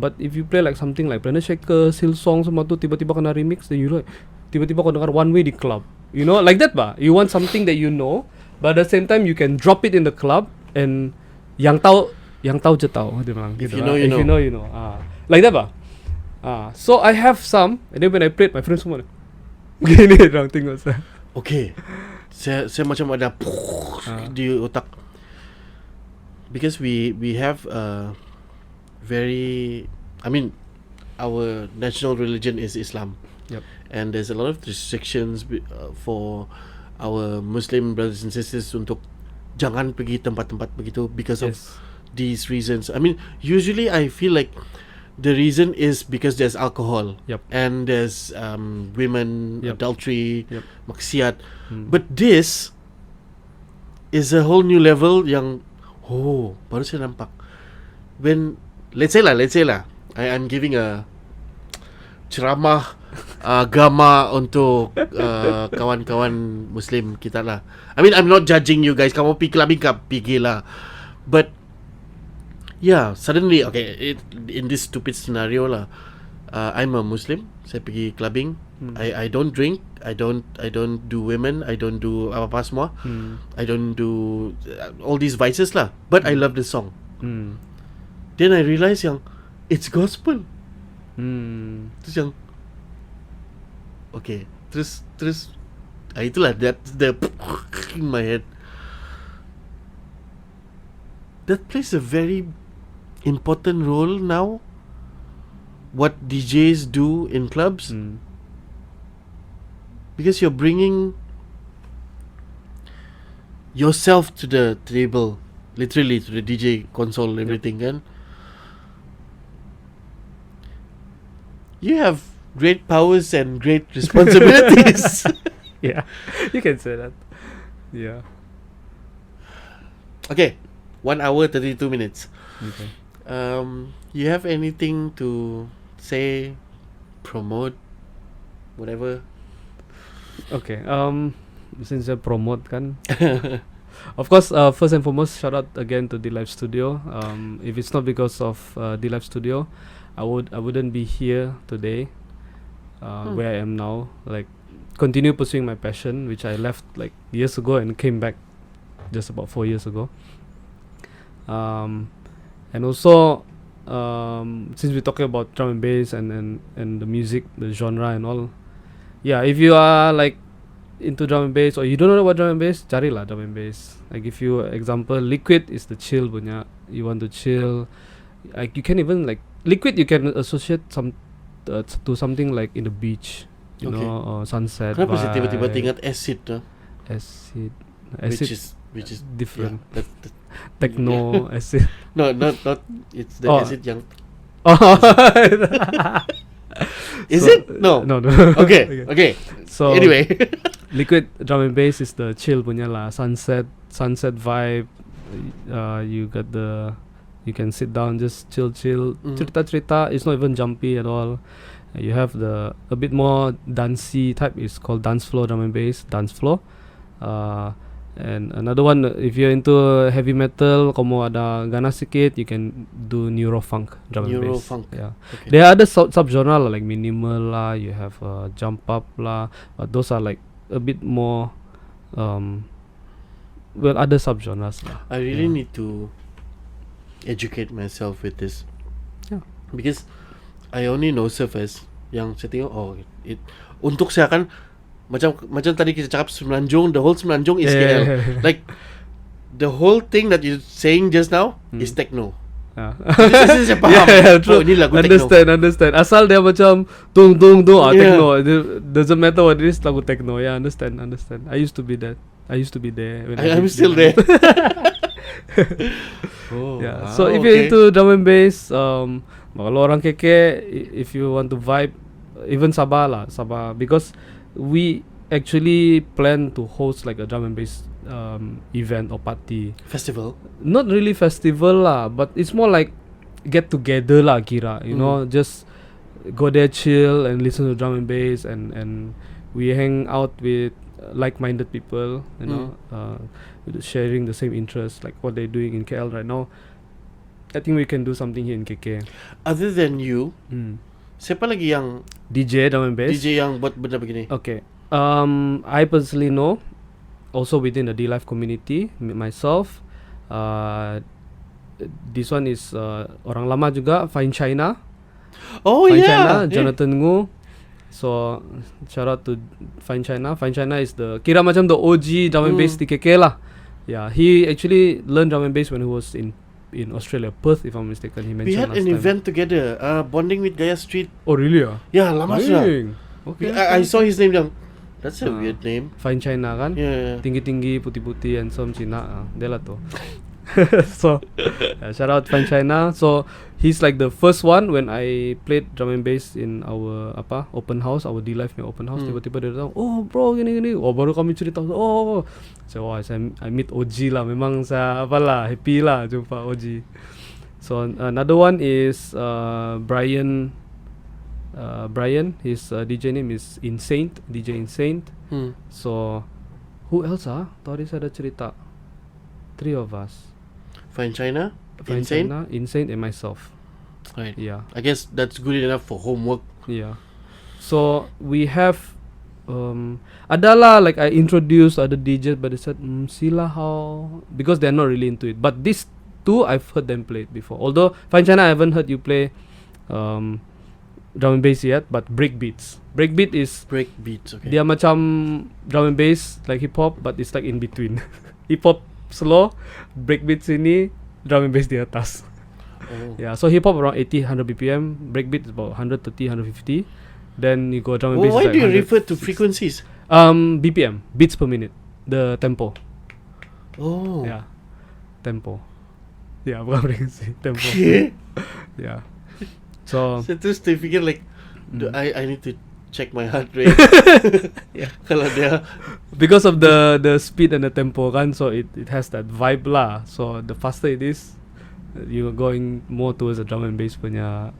But if you play like something like Planet Shaker, Hillsong semua tu, tiba-tiba kena remix, then you like, tiba-tiba kau dengar One Way di club. You know, like that ba? You want something that you know, but at the same time you can drop it in the club and yang tahu je tahu dia bilang. If gitu you lah. know, you If you know. know, you know. Like that ba? So I have some, and then when I played, my friends semua gini orang tengok saya. Okay. Saya macam ada di otak. Because we have very, I mean, our national religion is Islam. Yep. And there's a lot of restrictions for our Muslim brothers and sisters untuk jangan pergi tempat-tempat begitu because of these reasons. I mean, usually I feel like the reason is because there's alcohol. Yep. And there's women, adultery, maksiat. But this is a whole new level yang baru saya nampak. When let's say lah I'm giving a ceramah agama untuk kawan-kawan Muslim kita lah. I mean, I'm not judging you guys. Kamu pergi clubbing pergi lah. But yeah, suddenly in this stupid scenario lah, I'm a Muslim. Saya pergi clubbing. I don't drink. I don't do women. I don't do apa-apa semua. I don't do all these vices lah. But I love the song. Then I realize yang it's gospel. Terus yang okay, terus itulah that's the in my head. That plays a very important role now. What DJs do in clubs, because you're bringing yourself to the table, literally to the DJ console, everything, kan? You have great powers and great responsibilities. Yeah, you can say that. Yeah. Okay, 1 hour 32 minutes. Okay. You have anything to say, promote, whatever? Okay. Since I promote kan. Of course, first and foremost, shout out again to D Live Studio. If it's not because of D Live Studio, I wouldn't be here today, where I am now. Like, continue pursuing my passion, which I left like years ago and came back just about 4 years ago. And also, since we're talking about drum and bass and the music, the genre and all, yeah, if you are like into drum and bass or you don't know about drum and bass, carilah drum and bass. I give you an example. Liquid is the chill punya. You want to chill, like you can even like Liquid you can associate to something like in the beach, you know, sunset. Kenapa saya tiba-tiba ingat acid tu? Acid, which is different. Yeah, Techno acid. No, not it's the acid yang. Is it? No. Okay. So anyway, Liquid drum and bass is the chill punya lah, sunset vibe. You can sit down, just chill. Cerita. It's not even jumpy at all. You have a bit more dancey type. It's called dance floor drum and bass. Dance floor. And another one, if you're into heavy metal, kamu ada ganas sikit, you can do neurofunk drum and bass. Neurofunk. Yeah. Okay. There are other sub-genre lah, like minimal lah. You have jump up lah. But those are like a bit more, other sub-genres lah. I really need to educate myself with this. Yeah. Because I only know surface. Yang saya tengok, untuk saya kan macam tadi kita cakap Semenanjung, the whole Semenanjung is KL. Like the whole thing that you're saying just now is techno. This is paham. True. Ini lagu understand. Asal dia macam tung techno. It doesn't matter what it is, lagu techno. Yeah, understand. I used to be that. I used to be there. I'm still there. Yeah. So if you're into drum and bass, kalau orang keke, if you want to vibe, even Sabah, because we actually plan to host like a drum and bass event or party. Festival? Not really festival lah, but it's more like get together lah kira. You know, just go there, chill and listen to drum and bass, and we hang out with like-minded people. You know, sharing the same interests like what they're doing in KL right now. I think we can do something here in KK. Other than you, siapa lagi yang DJ drum and bass? DJ yang buat benda begini? Okay. I personally know, also within the D-Life community, myself, this one is orang lama juga, Fine China. Oh Fine yeah, China, yeah. Jonathan Ngu. So shout out to Fine China. Fine China is the kira macam the OG drum and bass di KK lah. Yeah, he actually learned drum and bass when he was in Australia, Perth, if I'm mistaken. He mentioned We had last an time. event together, bonding with Gaya Street. Oh really? Yeah, lama sudah. Okay. I saw his name down. That's a weird name. Fine China kan? Yeah. Tinggi-tinggi, putih-putih, handsome Cina. Dia lah tu. So shout out Fine China. So he's like the first one when I played drum and bass in our open house, our D-Life open house. Tiba-tiba dia datang, oh bro gini. Oh baru kami cerita. Oh. So I meet OG lah. Memang saya happy lah jumpa OG. So another one is Brian. His DJ name is Insane, DJ Insane. So who else Tadi saya ada cerita. 3 of us. Fine China, Fine Insane. China, Insane, and myself. Right. Yeah. I guess that's good enough for homework. Yeah. So we have adalah like I introduced other DJs, but they said sila how, because they're not really into it. But these two I've heard them play it before. Although Fine China I haven't heard you play drum and bass yet, but breakbeats. Breakbeat is Breakbeats, okay. dia macam drum and bass like hip hop, but it's like in between. Hip hop slow, breakbeat sini, drum and bass di atas. Oh. Yeah, so hip hop around 80-100 BPM, breakbeat is about 130-150. Then you go drum and bass. Why like do you 100. refer to frequencies? BPM, beats per minute, the tempo. Oh. Yeah, tempo. Yeah, bukan frekuensi, tempo. Yeah. So So terus they figure like, I need to check my heart rate. Yeah. Kalau dia because of the speed and the tempo kan, so it has that vibe lah. So the faster it is, you're going more towards the drum and bass punya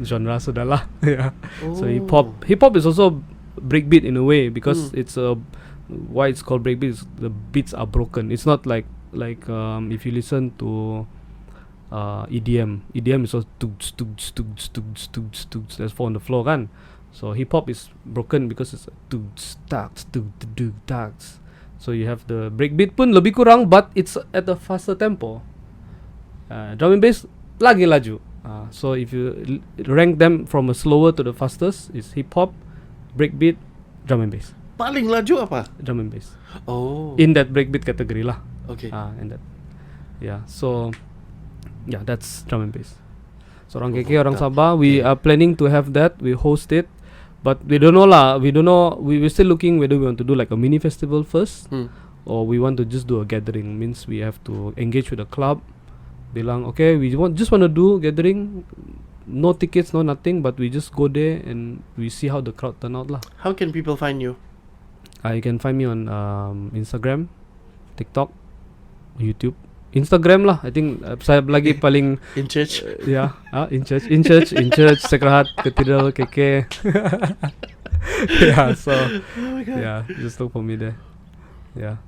genre sudah lah. Yeah. So hip hop is also breakbeat in a way, because it's why it's called breakbeat is the beats are broken. It's not like if you listen to EDM is also that's 4 on the floor kan. So hip hop is broken because it's tags. So you have the breakbeat pun lebih kurang, but it's at a faster tempo. Drum and bass lagi laju. So if you rank them from a slower to the fastest, it's hip hop, breakbeat, drum and bass. paling laju apa? Drum and bass. Oh. In that breakbeat category lah. Okay. And that. Yeah. So yeah, that's drum and bass. So orang KK, orang Sabah, we are planning to have that. We host it, but we don't know lah. We don't know. We're still looking whether we want to do like a mini festival first, or we want to just do a gathering. Means we have to engage with the club. Bilang okay, we just want to do gathering. No tickets, no nothing, but we just go there and we see how the crowd turn out lah. How can people find you? You can find me on Instagram, TikTok, YouTube. Instagram lah, I think saya lagi paling In church? yeah, in church, Sekrahat, Cathedral, KK. Yeah, so Oh my god. yeah, just look for me there. Yeah,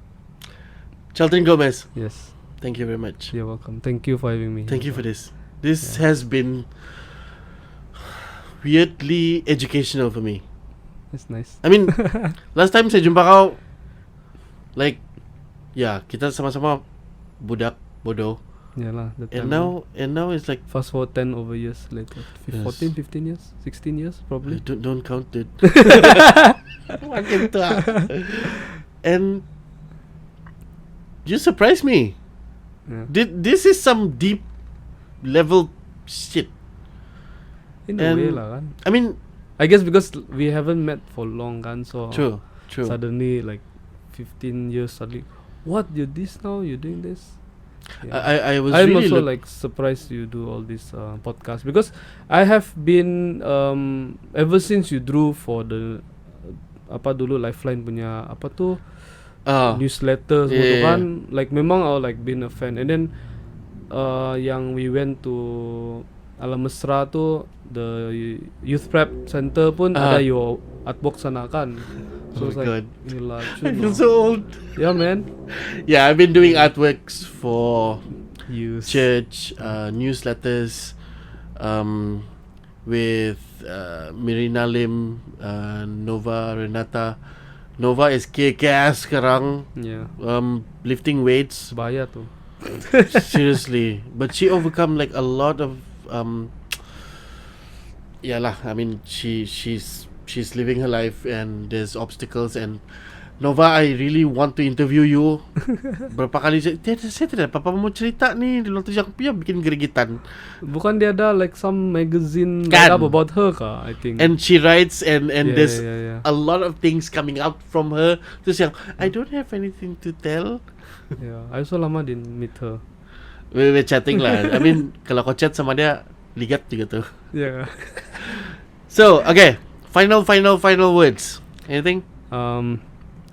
Charlton Gomez, yes, thank you very much. you're welcome. Thank you for having me. Thank you for this. This has been weirdly educational for me. That's nice. I mean, last time saya jumpa kau, like, yeah, kita sama-sama budak bodoh. Yeah lah. That And time now it's like, fast forward 10 over years later, Yes. 14, 15 years, 16 years probably. don't count it. Makin tua. And you surprised me. Yeah. This is some deep level shit. In a way And lah kan. I mean, I guess because we haven't met for long kan, so true. suddenly like 15 years suddenly, what, you're this now, you're doing this. I was I'm really also like surprised you do all these podcasts, because I have been ever since you drew for the apa dulu Lifeline punya apa tu newsletter semua tu kan, like memang I like been a fan. And then yang we went to Alam Mesra tu, the youth prep center pun ada your artbox sana kan. So Oh it's my like, God. gila, I feel so old. yeah man. Yeah, I've been doing artworks for Use. church, newsletters, with Mirina Lim, Nova Renata. Nova is kick-ass sekarang, Yeah. lifting weights. Bahaya tuh. Seriously, but she overcome like a lot of yeah lah. I mean, she's living her life and there's obstacles. And Nova, I really want to interview you. Berapa kali saya tidak apa-apa mau cerita nih di waktu yang bikin gerigitan. Bukan dia ada like some magazine Kan. write up about her kah, I think. And she writes and there's yeah. a lot of things coming out from her. Terus yang I don't have anything to tell. Yeah, I also lama didn't meet her. We're chatting lah. I mean, kalau kau chat sama dia, ligat juga tuh. Yeah. So, okay. Final words. Anything?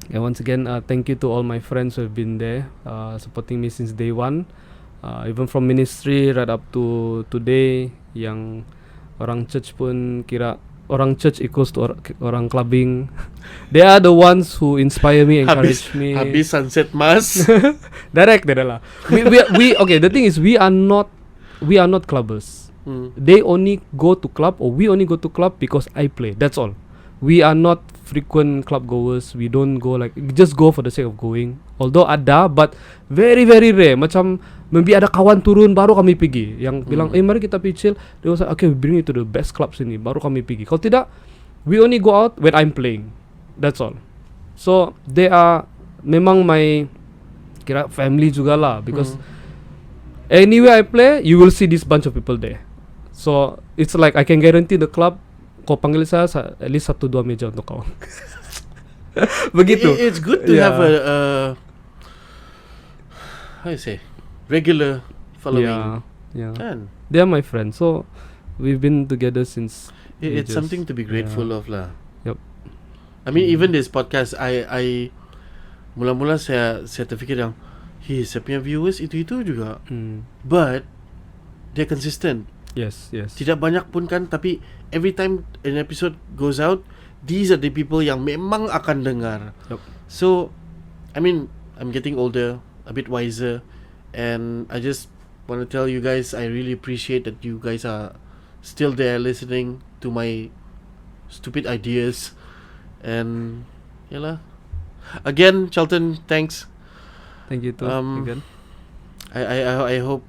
Yeah, once again, thank you to all my friends who have been there, supporting me since day one. Even from ministry right up to today, yang orang church pun kira orang church equals to orang clubbing. They are the ones who inspire me, encourage me. Habis sunset mas. Direct lah. We okay. The thing is, we are not clubbers. They only go to club, or we only go to club because I play. That's all. We are not frequent club goers. We don't go like just go for the sake of going. Although ada, but very very rare. Macam maybe ada kawan turun baru kami pergi. Yang bilang, mari kita pergi chill. They was like, okay, we bring you to the best club sini. Baru kami pergi. Kalau tidak, we only go out when I'm playing. That's all. So they are memang my kira family juga lah, because anywhere I play, you will see this bunch of people there. So it's like I can guarantee the club. Kau panggil saya at least 1-2 meja untuk kau. Begitu. It's good to have a how you say, regular following. Yeah. Kan? They are my friends, so we've been together since. It's ages. something to be grateful of lah. Yep. I mean, even this podcast, I mula-mula saya terfikir yang, saya punya viewers itu juga, but they're consistent. Yes. Tidak banyak pun kan, tapi every time an episode goes out, these are the people yang memang akan dengar. Yep. So, I mean, I'm getting older, a bit wiser, and I just want to tell you guys, I really appreciate that you guys are still there listening to my stupid ideas. And yalah. Again, Charlton, thanks. Thank you too. Again. I hope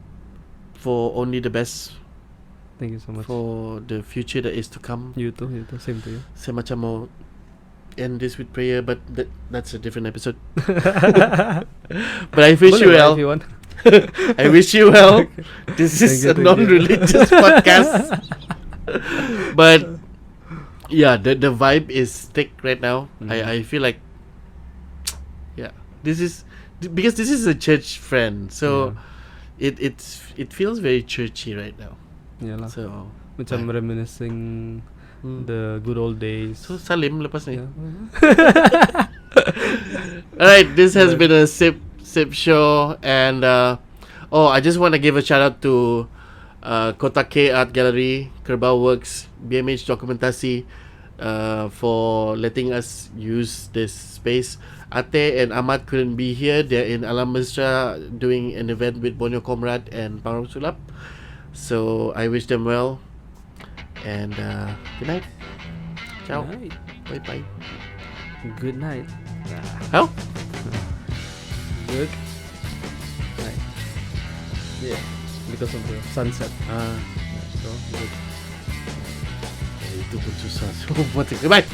for only the best. Thank you so much. For the future that is to come. You too. Same to you. Saya macam mau end this with prayer, but that's a different episode. But I wish you well. If you want. I wish you well. This is a non-religious podcast. But yeah, the vibe is thick right now. I feel like, yeah, this is because this is a church friend, so it feels very churchy right now. Yeah lah. So macam reminiscing the good old days. So salim lepas ni. Alright, this has been a sip show, and I just want to give a shout out to Kota K Art Gallery, Kerbau Works, BMH Dokumentasi, for letting us use this space. Ate and Ahmad couldn't be here. They're in Alam Mesra doing an event with Bonyo Comrade and Pangrok Sulap. So I wish them well, and good night. Ciao. Good night. Bye. Good night. How? Good night. Yeah, because of the sunset. So good. Itu pun susah. Goodbye.